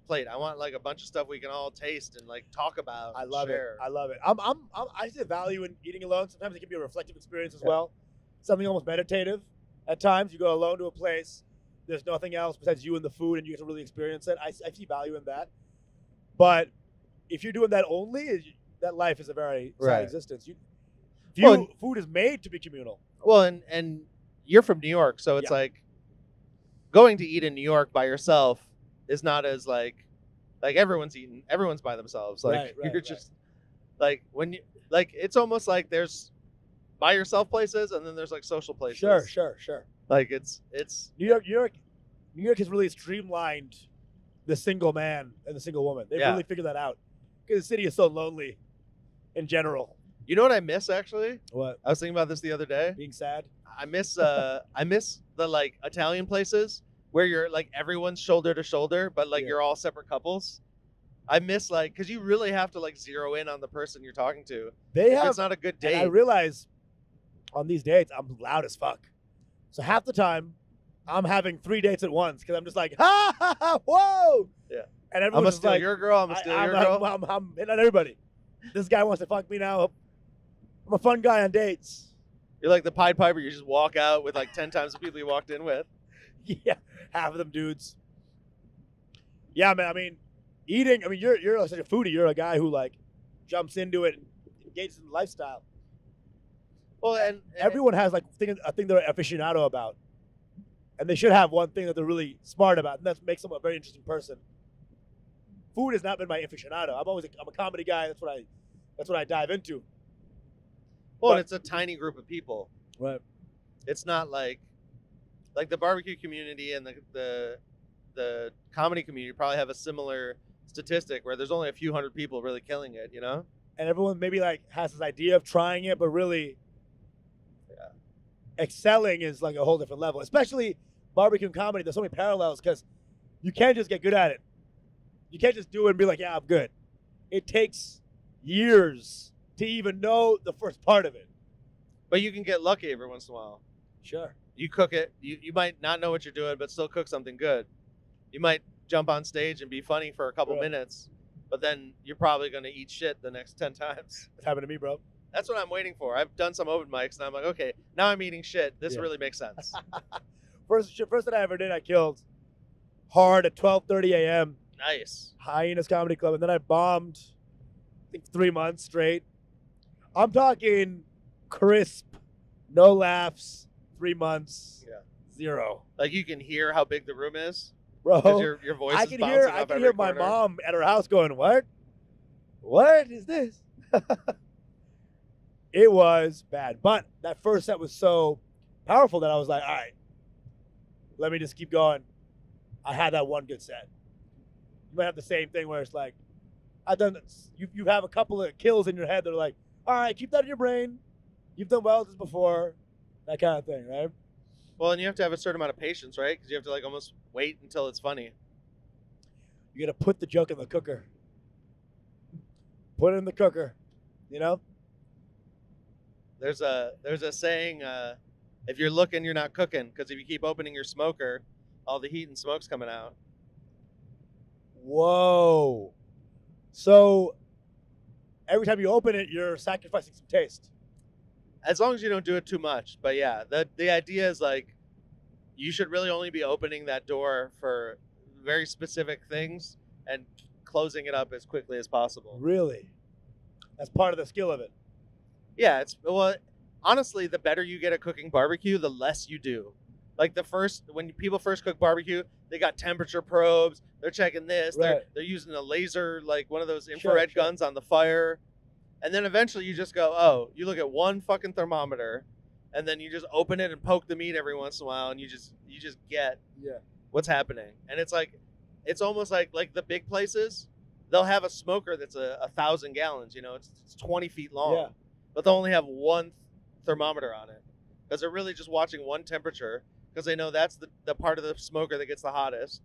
plate. I want like a bunch of stuff we can all taste and like talk about. I and love share. it. I love it. I see the value in eating alone. Sometimes it can be a reflective experience as well. Something almost meditative. At times, you go alone to a place. There's nothing else besides you and the food, and you get to really experience it. I see value in that. But if you're doing that only, that life is a very sad Right. existence. Well, Food is made to be communal. Well, and you're from New York, so it's like going to eat in New York by yourself is not as like everyone's by themselves. Like you're just like when you like it's almost like there's by yourself places and then there's like social places. Sure. Like it's New York has really streamlined the single man and the single woman. They've really figured that out because the city is so lonely in general. You know what I miss actually? What? I was thinking about this the other day. Being sad? I miss the like Italian places where you're like everyone's shoulder to shoulder, but like you're all separate couples. I miss like because you really have to like zero in on the person you're talking to. It's not a good date. I realize on these dates I'm loud as fuck. So half the time I'm having 3 dates at once because I'm just like, ha ha ha, whoa. Yeah. And I'm gonna steal your girl. I'm gonna steal your girl. I'm hitting on everybody. This guy wants to fuck me now. I'm a fun guy on dates. You're like the Pied Piper. You just walk out with like 10 times the people you walked in with. Yeah, half of them dudes. Yeah, man. I mean, eating. I mean, you're such a foodie. You're a guy who like jumps into it and engages in the lifestyle. Well, and everyone has like a thing they're aficionado about, and they should have one thing that they're really smart about, and that makes them a very interesting person. Food has not been my aficionado. I'm a comedy guy. That's what I dive into. Well, and it's a tiny group of people. Right. It's not like the barbecue community and the comedy community probably have a similar statistic where there's only a few hundred people really killing it, you know? And everyone maybe like has this idea of trying it, but really excelling is like a whole different level. Especially barbecue and comedy, there's so many parallels because you can't just get good at it. You can't just do it and be like, yeah, I'm good. It takes years to even know the first part of it. But you can get lucky every once in a while. Sure. You cook it. You might not know what you're doing, but still cook something good. You might jump on stage and be funny for a couple minutes, but then you're probably going to eat shit the next 10 times. It's happened to me, bro. That's what I'm waiting for. I've done some open mics, and I'm like, okay, now I'm eating shit. This really makes sense. First that I ever did, I killed hard at 12:30 a.m. Nice. Hyenas Comedy Club, and then I bombed, I think 3 months straight. I'm talking crisp, no laughs, 3 months, 0. Like you can hear how big the room is. Bro, your voice I is can bouncing hear, off I can every hear my corner. mom at her house going, "What? What is this?" It was bad, but that first set was so powerful that I was like, "All right, let me just keep going." I had that one good set. You might have the same thing where it's like, I've done this. You have a couple of kills in your head that are like, all right, keep that in your brain. You've done well with this before, that kind of thing, right? Well, and you have to have a certain amount of patience, right? Because you have to like almost wait until it's funny. You got to put the joke in the cooker. Put it in the cooker, you know? There's a saying, if you're looking, you're not cooking. Because if you keep opening your smoker, all the heat and smoke's coming out. Whoa. So every time you open it, you're sacrificing some taste. As long as you don't do it too much. But yeah, the idea is like you should really only be opening that door for very specific things and closing it up as quickly as possible. Really? That's part of the skill of it. Yeah, well, honestly, the better you get at cooking barbecue, the less you do. Like when people first cook barbecue, they got temperature probes. They're checking this. Right. They're using a laser, like one of those infrared Sure. guns on the fire. And then eventually you just go, oh, you look at one fucking thermometer, and then you just open it and poke the meat every once in a while, and you just get what's happening. And it's like, it's almost like the big places, they'll have a smoker that's 1,000 gallons. You know, it's 20 feet long, but they'll only have one thermometer on it because they're really just watching one temperature because they know that's the part of the smoker that gets the hottest.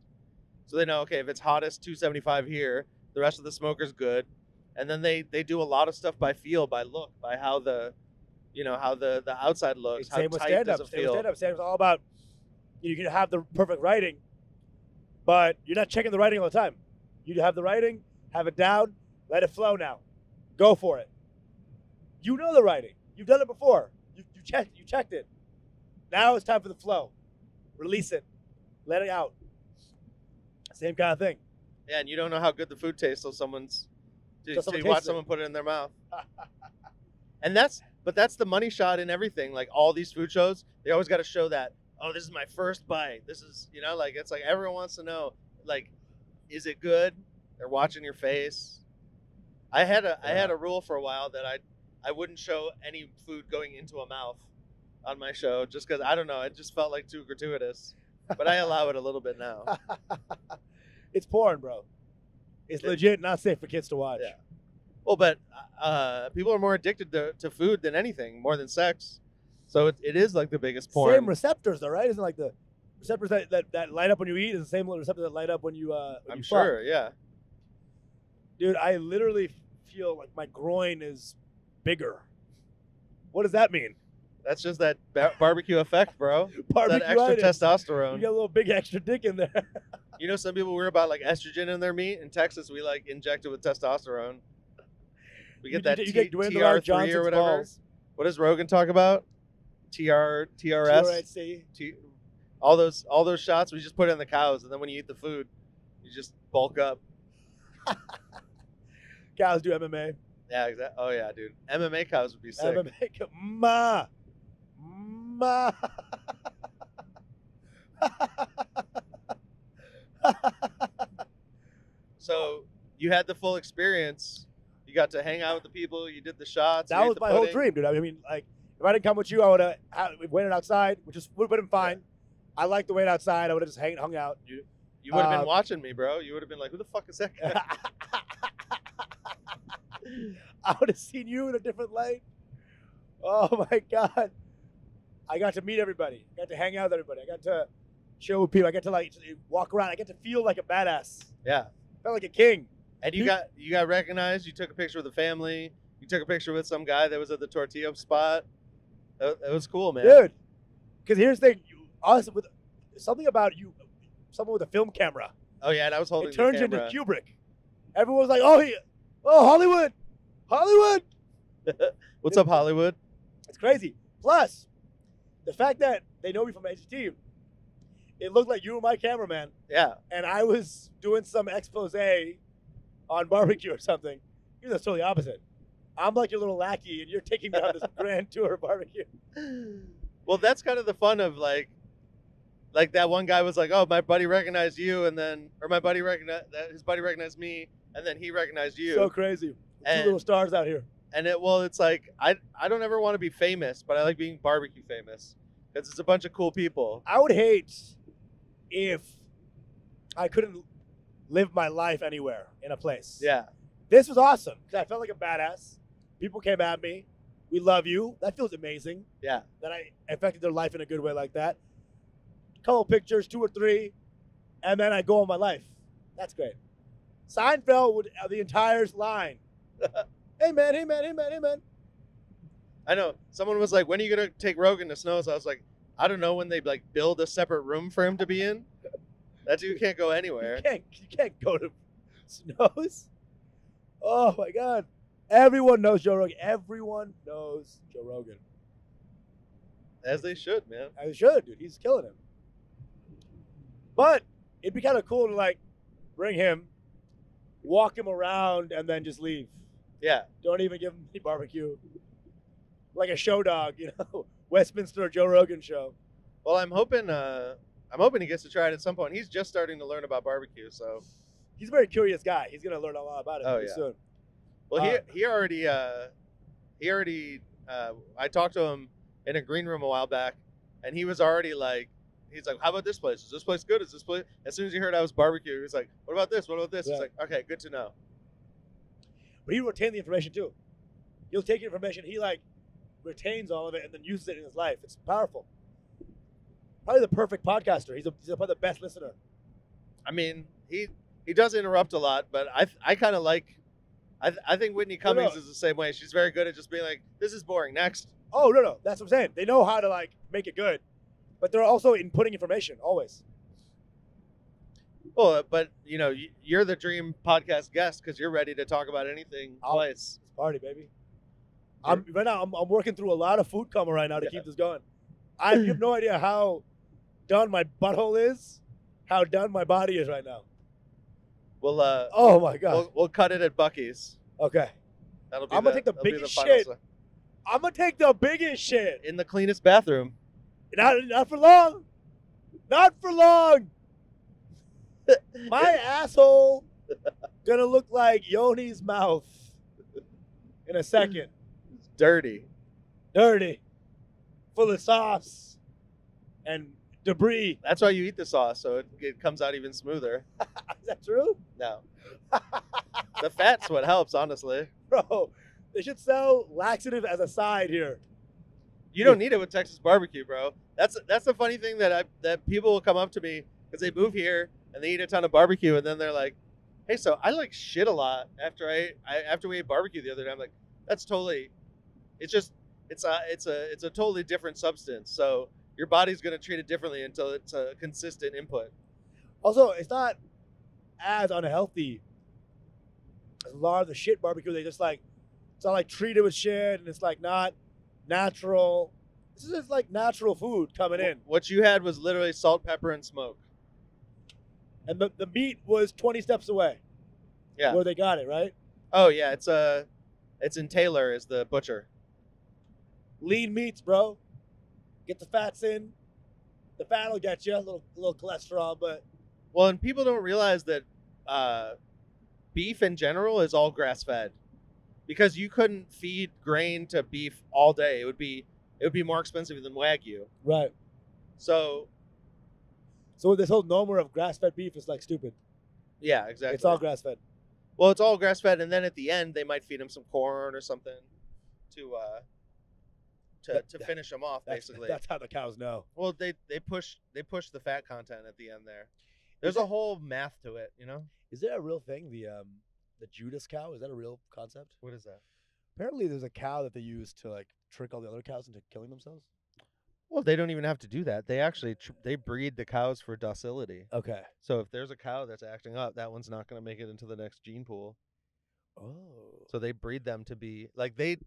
So they know, okay, if it's hottest 275 here, the rest of the smoker's good. And then they do a lot of stuff by feel, by look, by how the outside looks. Same with how tight stand-up. does it Same with feel? stand-up. Stand-up's all about, you can have the perfect writing, but you're not checking the writing all the time. You have the writing, have it down, let it flow now. Go for it. You know the writing. You've done it before. You checked it. Now it's time for the flow. Release it. Let it out. Same kind of thing. Yeah, and you don't know how good the food tastes till you watch someone put it in their mouth. And that's the money shot in everything. Like all these food shows, they always got to show that, oh, this is my first bite. This is, like it's like everyone wants to know, like, is it good? They're watching your face. I had a rule for a while that I wouldn't show any food going into a mouth on my show just because, I don't know, it just felt like too gratuitous. But I allow it a little bit now. It's porn, bro. It's legit not safe for kids to watch. Yeah. Well, but people are more addicted to food than anything, more than sex. So it is like the biggest porn. Same receptors, though, right? Isn't it like the receptors that light up when you eat is the same receptors that light up when you I'm sure, yeah. Dude, I literally feel like my groin is bigger. What does that mean? That's just that barbecue effect, bro. Barbecue that extra testosterone. You got a little big extra dick in there. You know, some people worry about like estrogen in their meat. In Texas, we like inject it with testosterone. We get that TR3 or whatever. Balls. What does Rogan talk about? TRS. TRHC. All those shots. We just put in the cows, and then when you eat the food, you just bulk up. Cows do MMA. Yeah, exactly. Oh yeah, dude. MMA cows would be sick. MMA, ma. So you had the full experience. You got to hang out with the people. You did the shots. That was my whole dream, dude. I mean, like, if I didn't come with you, I would have waited outside, which would have been fine. Yeah. I like to wait outside. I would have just hung out. You would have been watching me, bro. You would have been like, who the fuck is that guy? I would have seen you in a different light. Oh, my God. I got to meet everybody. I got to hang out with everybody. I got to chill with people. I got to, like, walk around. I got to feel like a badass. Yeah. Felt like a king. And you got recognized. You took a picture with the family. You took a picture with some guy that was at the tortilla spot. It was cool, man. Dude, because here's the thing. With something about you, someone with a film camera. Oh, yeah, and I was holding the camera. It turns into Kubrick. Everyone's like, oh, Hollywood. Hollywood. What's up, Hollywood? It's crazy. Plus, the fact that they know me from HT, it looked like you were my cameraman. Yeah. And I was doing some expose on barbecue or something. You're the totally opposite. I'm like your little lackey, and you're taking me on this grand tour of barbecue. Well, that's kind of the fun of, like, Like that one guy was like, "Oh, my buddy recognized you," and then, or my buddy recognized that his buddy recognized me, and then he recognized you. So crazy. And, 2 little stars out here. And it's like I don't ever want to be famous, but I like being barbecue famous because it's a bunch of cool people. I would hate if I couldn't live my life anywhere in a place. Yeah. This was awesome because I felt like a badass. People came at me. We love you. That feels amazing. Yeah. That I affected their life in a good way like that. Couple pictures, 2 or 3, and then I go on my life. That's great. Seinfeld would the entire line. Hey man, hey man, hey man, hey man. I know. Someone was like, "When are you gonna take Rogan to Snows?" I was like, "I don't know when they like build a separate room for him to be in. That dude can't go anywhere. You can't go to Snows. Oh my God. Everyone knows Joe Rogan. Everyone knows Joe Rogan. As they should, man. As they should, dude. He's killing him. But it'd be kind of cool to like bring him, walk him around, and then just leave. Yeah. Don't even give him any barbecue. Like a show dog, you know, Westminster Joe Rogan show. Well, I'm hoping he gets to try it at some point. He's just starting to learn about barbecue, so he's a very curious guy. He's gonna learn a lot about it pretty soon. Well, he already I talked to him in a green room a while back, and he was already like, he's like, "How about this place? Is this place good? Is this place?" As soon as he heard I was barbecue, he was like, "What about this? What about this?" Yeah. He's like, "Okay, good to know." But he retained the information too. He'll take your information. He like retains all of it and then uses it in his life. It's powerful. Probably the perfect podcaster. He's probably the best listener. I mean, he does interrupt a lot, but I kind of like. I think Whitney Cummings is the same way. She's very good at just being like, "This is boring. Next." Oh no, that's what I'm saying. They know how to like make it good, but they're also inputting information always. Well, but you know, you're the dream podcast guest because you're ready to talk about anything twice. Party, baby. I'm working through a lot of food coma right now to keep this going. You have no idea how done my butthole is, how done my body is right now. We'll oh my God. We'll cut it at Buc-ee's. Okay. I'm gonna take the biggest shit. I'm gonna take the biggest shit in the cleanest bathroom. Not for long. Not for long. My asshole gonna look like Yoni's mouth in a second. It's dirty. Full of sauce and debris. That's why you eat the sauce, so it comes out even smoother. Is that true? No. The fat's what helps, honestly. Bro, they should sell laxative as a side here. You don't need it with Texas barbecue, bro. That's the funny thing that people will come up to me because they move here and they eat a ton of barbecue, and then they're like, "Hey, so I like shit a lot after we ate barbecue the other day." I'm like, "That's totally. It's a totally different substance. So your body's gonna treat it differently until it's a consistent input." Also, it's not as unhealthy as a lot of the shit barbecue. They just like, it's not like treated with shit, and it's like not natural. This is just like natural food coming in. What you had was literally salt, pepper, and smoke. And the meat was 20 steps away. Yeah. Where they got it, right? Oh yeah, it's in Taylor is the butcher. Lean meats, bro. Get the fats in. The fat will get you a little cholesterol, but well, and people don't realize that beef in general is all grass fed, because you couldn't feed grain to beef all day. It would be more expensive than Wagyu. Right. So this whole normer of grass-fed beef is like stupid. Yeah, exactly. It's all grass-fed. Well, it's all grass-fed, and then at the end they might feed them some corn or something to finish them off. Basically, that's how the cows know. Well, they push the fat content at the end there. There's a whole math to it, you know. Is there a real thing? The Judas cow, is that a real concept? What is that? Apparently, there's a cow that they use to like trick all the other cows into killing themselves. Well, they don't even have to do that. They actually they breed the cows for docility. Okay. So if there's a cow that's acting up, that one's not going to make it into the next gene pool. Oh. So they breed them to be like they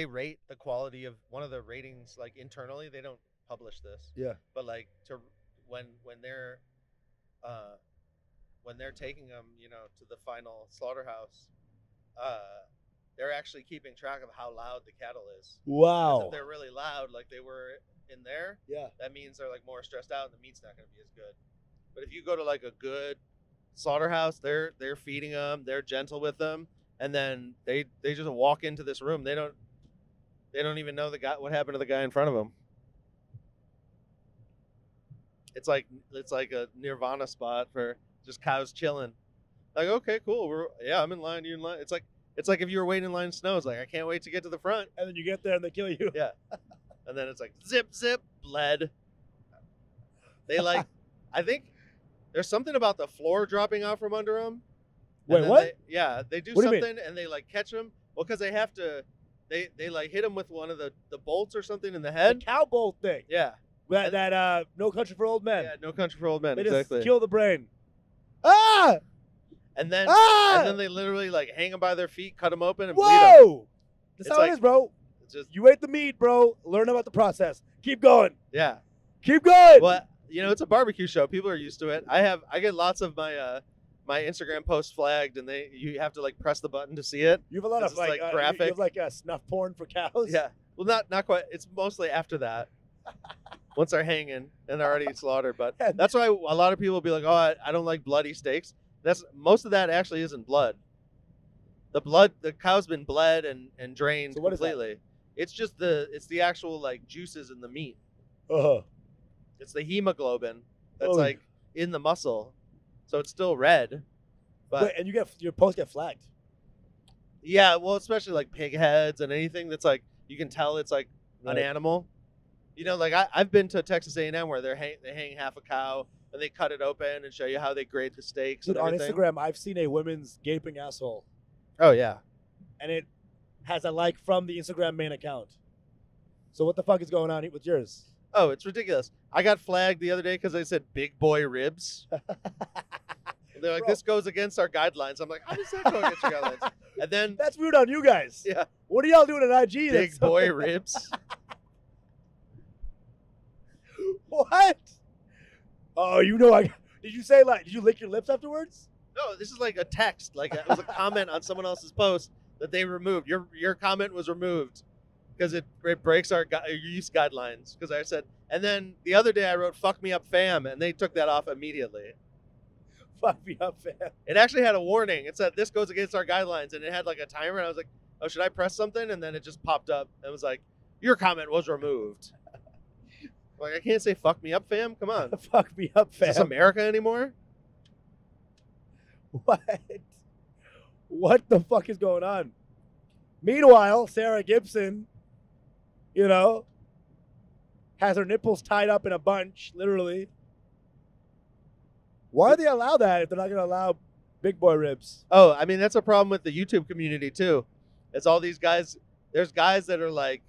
rate the quality of one of the ratings like internally. They don't publish this. Yeah. But like to when they're taking them, you know, to the final slaughterhouse, they're actually keeping track of how loud the cattle is. Wow. If they're really loud, like they were in there, Yeah. that means they're like more stressed out and the meat's not going to be as good. But if you go to like a good slaughterhouse, they're feeding them, they're gentle with them, and then they just walk into this room. They don't even know what happened to the guy in front of them. It's like a Nirvana spot for just cows chilling. Like, okay, cool. I'm in line. You in line? It's like if you were waiting in line in snow. It's like, I can't wait to get to the front. And then you get there and they kill you. Yeah. And then it's like zip zip bled. They like, I think there's something about the floor dropping out from under them. Wait, what? They do What do you something and they like catch them. Well, because they have to. They like hit them with one of the bolts or something in the head. The cow bolt thing. Yeah. That No Country for Old Men. Yeah, No Country for Old Men. They Exactly. just kill the brain. Ah! And then they literally like hang them by their feet, cut them open, and bleed them. Whoa! That's It's how like- it is, bro. It's just You ate the meat, bro. Learn about the process. Keep going. yeah. Keep going. Well, it's a barbecue show. People are used to it. I get lots of my my Instagram posts flagged, and you have to like press the button to see it. You have a lot of It's like you graphic. have like snuff porn for cows. Yeah. Well, not quite. It's mostly after that. Once they're hanging and they're already slaughtered, but that's why a lot of people will be like, "Oh, I don't like bloody steaks." Most of that actually isn't blood. The cow's been bled and drained So what is that? completely. It's just the actual like juices in the meat. Uh-huh. It's the hemoglobin that's Oh. like in the muscle, so it's still red. But Wait, and your posts get flagged. yeah, well, especially like pig heads and anything that's like you can tell it's like an Right. animal. Like I've been to Texas A&M where they hang half a cow and they cut it open and show you how they grade the steaks Dude, and on everything. Instagram, I've seen a women's gaping asshole, Oh yeah. and it has a like from the Instagram main account. So what the fuck is going on with yours? Oh, it's ridiculous. I got flagged the other day because I said big boy ribs. They're like, Bro. this goes against our guidelines. I'm like, how does that go against your guidelines? And then, That's rude on you guys. yeah, What are y'all doing at IG? big that's- boy ribs. What? Oh, did you say did you lick your lips afterwards? No, this is like a text. Like it was a comment on someone else's post that they removed. Your comment was removed because it breaks our use guidelines. Because I said, and then the other day I wrote "fuck me up, fam," and they took that off immediately. Fuck me up, fam. It actually had a warning. It said this goes against our guidelines, and it had like a timer. And I was like, oh, should I press something? And then it just popped up. It was like, your comment was removed. Like I can't say "fuck me up, fam." Come on, Fuck me up, is this fam. America anymore? What? What the fuck is going on? Meanwhile, Sarah Gibson, has her nipples tied up in a bunch, literally. Why do they allow that if they're not going to allow big boy ribs? Oh, I mean, that's a problem with the YouTube community, too. It's all these guys. There's guys that are, like,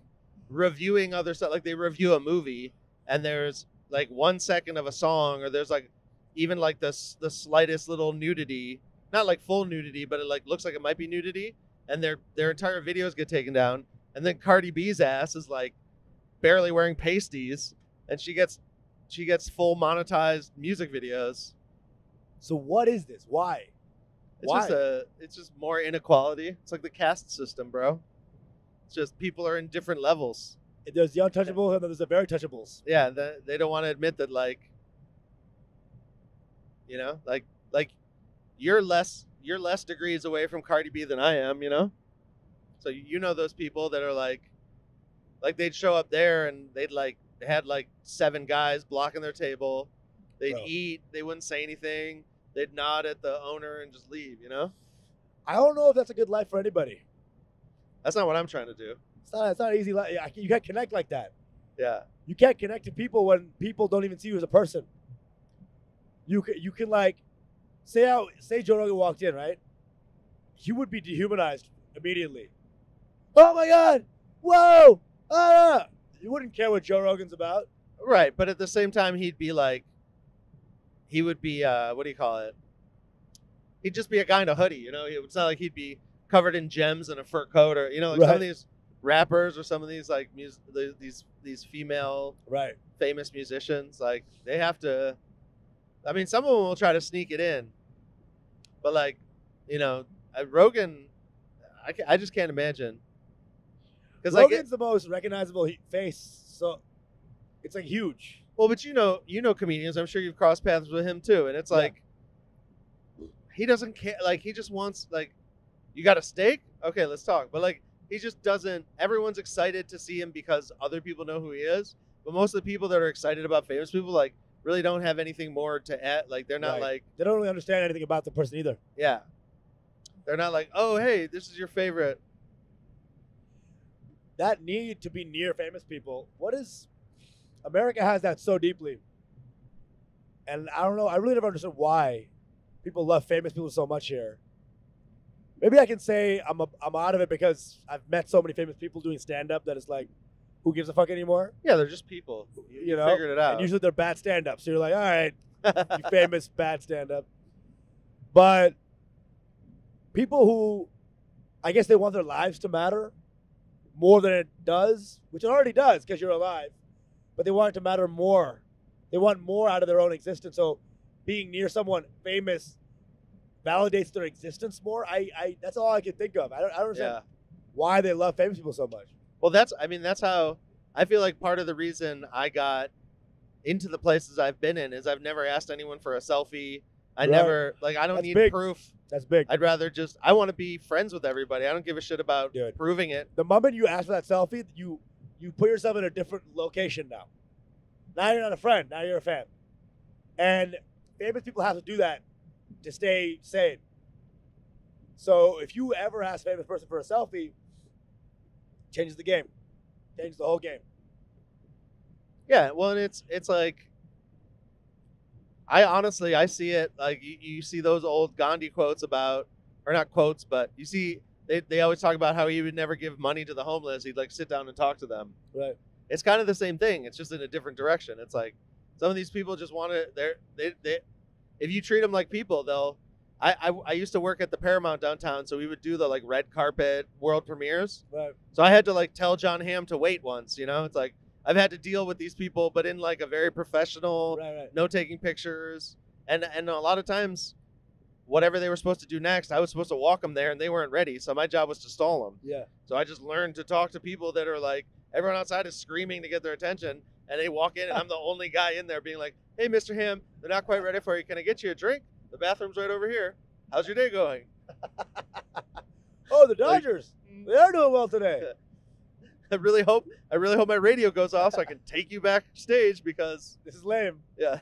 reviewing other stuff. Like, they review a movie, and there's, like, 1 second of a song, or there's, like, even, like, the slightest little nudity. Not, like, full nudity, but it, like, looks like it might be nudity. And their entire videos get taken down. And then Cardi B's ass is, like, barely wearing pasties, and she gets full monetized music videos. So what is this? Why? It's just more inequality. It's like the caste system, bro. It's just people are in different levels. There's the untouchables and then there's the very touchables. Yeah, they don't want to admit that, like, like you're less degrees away from Cardi B than I am, So those people that are like they'd show up there and they had like 7 guys blocking their table. They'd Bro. eat. They wouldn't say anything. They'd nod at the owner and just leave, I don't know if that's a good life for anybody. That's not what I'm trying to do. It's not an easy life. You can't connect like that. Yeah. You can't connect to people when people don't even see you as a person. You can like say Joe Rogan walked in, right? He would be dehumanized immediately. Oh my God! Whoa! Ah! You wouldn't care what Joe Rogan's about. Right, but at the same time, he would be, what do you call it? He'd just be a guy in a hoodie, It's not like he'd be covered in gems and a fur coat, or some Right. of these rappers or some of these like these female Right. famous musicians, like they have to. I mean, some of them will try to sneak it in, but Rogan, I just can't imagine. Because Rogan's the most recognizable face. So It's like huge. Well, but you know comedians. I'm sure you've crossed paths with him too, and it's like he doesn't care. Like he just wants like, you got a steak? Okay, let's talk. But like he just doesn't. Everyone's excited to see him because other people know who he is. But most of the people that are excited about famous people like really don't have anything more to add. Like they're not like they don't really understand anything about the person either. Yeah, they're not like, oh hey, this is your favorite. That need to be near famous people. What is America has that so deeply, and I don't know. I really never understood why people love famous people so much here. Maybe I can say I'm out of it because I've met so many famous people doing stand up that it's like, who gives a fuck anymore? Yeah, they're just people. You know, figured it out. And usually they're bad stand ups. So you're like, all right, you famous bad stand up. But people who, I guess they want their lives to matter more than it does, which it already does because you're alive, but they want it to matter more. They want more out of their own existence. So being near someone famous validates their existence more. That's all I can think of. I don't understand why they love famous people so much. Well, that's how I feel like part of the reason I got into the places I've been in is I've never asked anyone for a selfie. I never, like, I don't need proof. That's big. I'd rather I want to be friends with everybody. I don't give a shit about proving it. The moment you ask for that selfie, you put yourself in a different location now. Now you're not a friend. Now you're a fan. And famous people have to do that to stay sane. So if you ever ask a famous person for a selfie, changes the game. Changes the whole game. Yeah, well, and it's like, I see it, like, you see those old Gandhi quotes about, or not quotes, but you see, they always talk about how he would never give money to the homeless. He'd, like, sit down and talk to them. Right. It's kind of the same thing. It's just in a different direction. It's like, some of these people just want to, if you treat them like people, I used to work at the Paramount downtown, so we would do the, like, red carpet world premieres. Right. So I had to, like, tell John Hamm to wait once, you know? It's like, I've had to deal with these people, but in like a very professional, no taking pictures. And a lot of times, whatever they were supposed to do next, I was supposed to walk them there and they weren't ready. So my job was to stall them. Yeah. So I just learned to talk to people that are like, everyone outside is screaming to get their attention. And they walk in and I'm the only guy in there being like, hey, Mr. Hamm, they're not quite ready for you. Can I get you a drink? The bathroom's right over here. How's your day going? Oh, the Dodgers. They are doing well today. I really hope my radio goes off so I can take you backstage because this is lame. Yeah,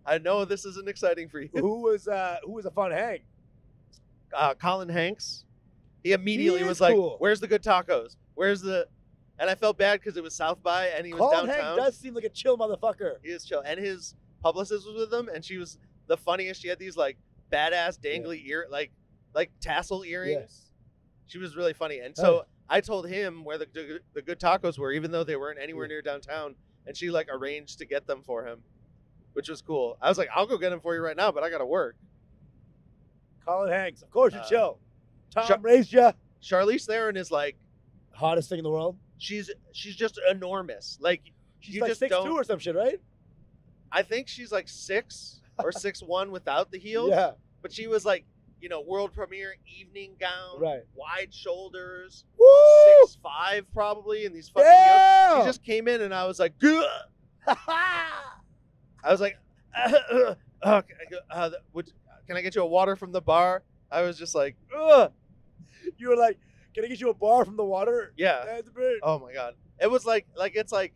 I know this isn't exciting for you. Who was a fun hang? Colin Hanks. He immediately was like, cool. "Where's the good tacos? Where's the?" And I felt bad because it was South by and he was downtown. Colin Hanks does seem like a chill motherfucker. He is chill, and his publicist was with him, and she was the funniest. She had these like badass dangly ear like tassel earrings. Yes. She was really funny, and so. I told him where the good tacos were, even though they weren't anywhere near downtown, and she like arranged to get them for him, which was cool. I was like, I'll go get them for you right now, but I got to work. Colin Hanks, of course you chill. Tom raised you. Charlize Theron is like hottest thing in the world. She's just enormous. Like she's like 6'2" or some shit, right? I think she's like 6 or 6'1" without the heels. Yeah, but she was like. You know, world premiere evening gown, wide shoulders, 6'5" probably, and these fucking heels. She just came in, and I was like, "Good." I was like, "Can I get you a water from the bar?" I was just like, "Ugh." You were like, "Can I get you a bar from the water?" Yeah. Oh my god, it was like it's like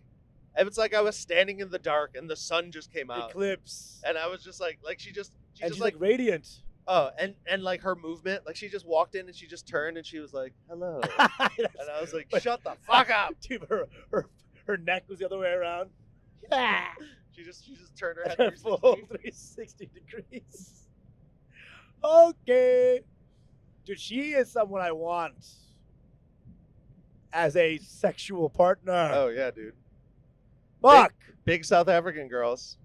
I was standing in the dark, and the sun just came out. Eclipse. And I was just like she's like radiant. Oh, and like her movement, like she just walked in and she just turned and she was like, "Hello," and I was like, "Shut the fuck up!" Dude, her neck was the other way around. Yeah. She just turned her head full 360 degrees. Okay, dude, she is someone I want as a sexual partner. Oh yeah, dude. Fuck. Big South African girls.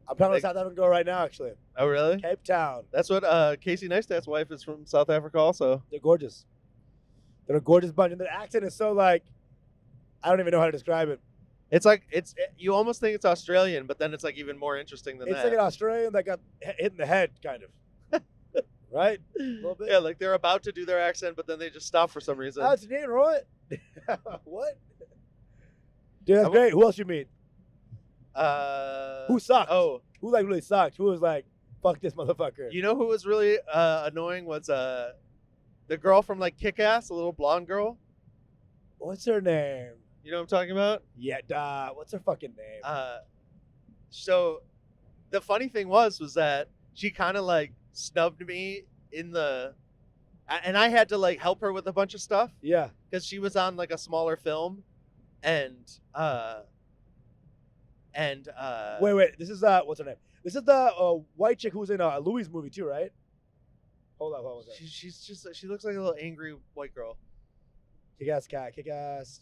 I'm talking about South African girl right now, actually. Oh, really? Cape Town. That's what Casey Neistat's wife is from South Africa also. They're gorgeous. They're a gorgeous bunch. And their accent is so like, I don't even know how to describe it. It's like, you almost think it's Australian, but then it's like even more interesting than that. It's like an Australian that got hit in the head, kind of. Right? A little bit. Yeah, like they're about to do their accent, but then they just stop for some reason. Oh, it's your name, Roy? What? Dude, that's great. Who else you meet? Who sucked? Oh, who like really sucked? Who was like, fuck this motherfucker? you know who was really annoying was the girl from like Kick-Ass, a little blonde girl. What's her name? You know what I'm talking about? Yeah, what's her fucking name? So the funny thing was that she kind of like snubbed me in the, and I had to like help her with a bunch of stuff. Yeah, because she was on like a smaller film, and wait. This is what's her name? This is the white chick who was in Louis' movie too, right? Hold on, what was that? she looks like a little angry white girl. Kick-Ass cat, Kick-Ass.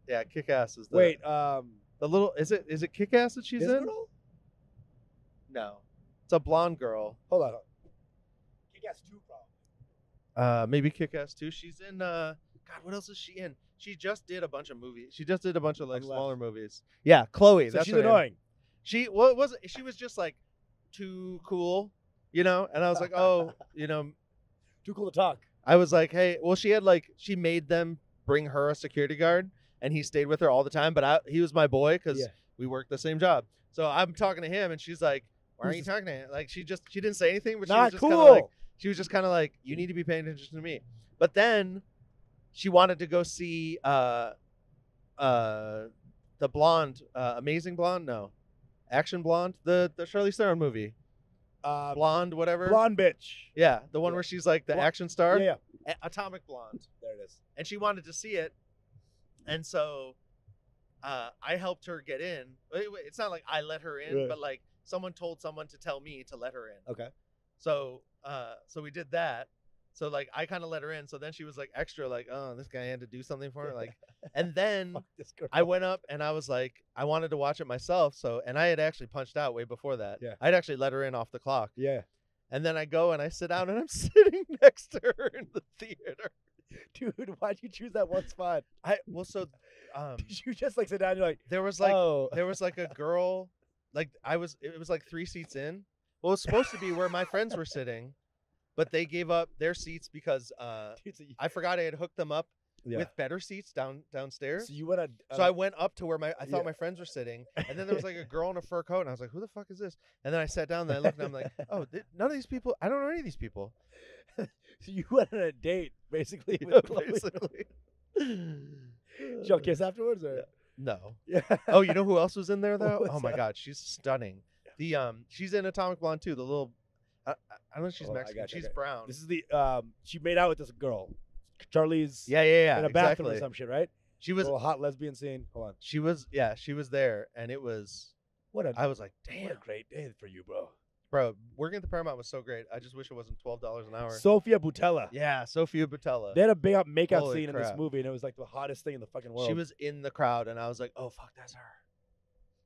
Yeah, Kick-Ass is the Wait, the little is it Kick-Ass that she's this in? girl? No, it's a blonde girl. Hold on. Kick-Ass 2 probably. Maybe Kick-Ass 2. She's in God, what else is she in? She just did a bunch of movies. She just did a bunch of like smaller movies. Yeah, Chloe. So that's she's her name. annoying. She she was just like too cool, you know? And I was like, "Oh, you know, Too cool to talk. I was like, "Hey, well she made them bring her a security guard and he stayed with her all the time, but he was my boy cuz we worked the same job." So I'm talking to him and she's like, "Why aren't you talking to him?" Like she didn't say anything, but she was just kind of like you need to be paying attention to me. But then she wanted to go see the blonde, Amazing Blonde, no, Action Blonde, the Charlize Theron movie, Blonde, whatever, Blonde bitch. yeah, the one where she's like the action star, Yeah. Atomic Blonde. There it is. And she wanted to see it, and so I helped her get in. It's not like I let her in, Right. but like someone told someone to tell me to let her in. Okay. So so we did that. So like I kind of let her in. So then she was like extra like, oh, this guy had to do something for her. Like, and then Fuck this girl. I went up and I was like, I wanted to watch it myself. So, and I had actually punched out way before that. Yeah. I'd actually let her in off the clock. Yeah. And then I go and I sit down and I'm sitting next to her in the theater. Dude, why'd you choose that one spot? Did You just like sit down and you're like, there was like, oh. there was like a girl, like it was like 3 seats in. Well, it was supposed to be where my friends were sitting, but they gave up their seats because I forgot I had hooked them up with better seats downstairs. So you went So I went up to where I thought my friends were sitting, and then there was like a girl in a fur coat, and I was like, "Who the fuck is this?" And then I sat down, and I looked, and I'm like, "Oh, none of these people. I don't know any of these people." So you went on a date basically with Yeah, Chloe. basically. Did y'all kiss afterwards? Or? No. Yeah. Oh, you know who else was in there though? What's Oh my that? God, she's stunning. The she's in Atomic Blonde too. The little, I don't know if she's Oh, I Mexican. got you, She's okay. brown. This is the she made out with this girl, Charlie's. Yeah. In a bathroom exactly. or some shit, right? She A was. little hot lesbian scene. Hold on. She was there, and it was. I was like, damn, what a great day for you, bro. bro, working at the Paramount was so great. I just wish it wasn't $12 an hour. Sophia Boutella. Yeah, Sophia Boutella. They had a big up makeout Holy scene in this crap. movie, and it was like the hottest thing in the fucking world. She was in the crowd, and I was like, oh fuck, that's her.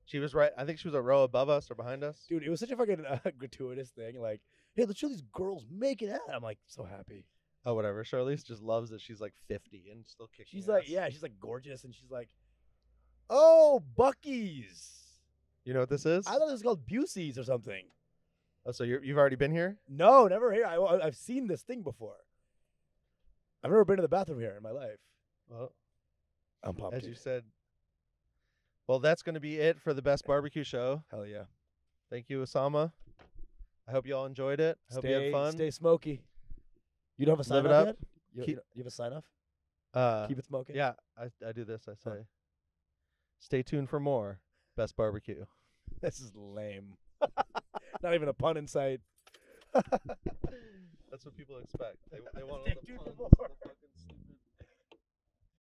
She was right. I think she was a row above us or behind us. Dude, it was such a fucking gratuitous thing. Like, hey, let's show these girls making out. I'm like, so happy. Oh, whatever. Charlize just loves that she's like 50 and still kicking. She's ass. like, yeah, she's like gorgeous, and she's like, oh, Buc-ee's. You know what this is? I thought it was called Busey's or something. Oh, so you've already been here? No, never here. I've seen this thing before. I've never been to the bathroom here in my life. Well, I'm pumped. as you said. Well, that's going to be it for the Best Barbecue Show. Hell yeah. Thank you, Usama. I hope you all enjoyed it. I hope you had fun. Stay smoky. You don't have a sign Live it off up. yet? Keep- You have a sign off? Keep it smoking? Yeah, I do this. I say, stay tuned for more Best Barbecue. This is lame. Not even a pun in sight. That's what people expect. They want all Stay the tuned puns. for more. The fucking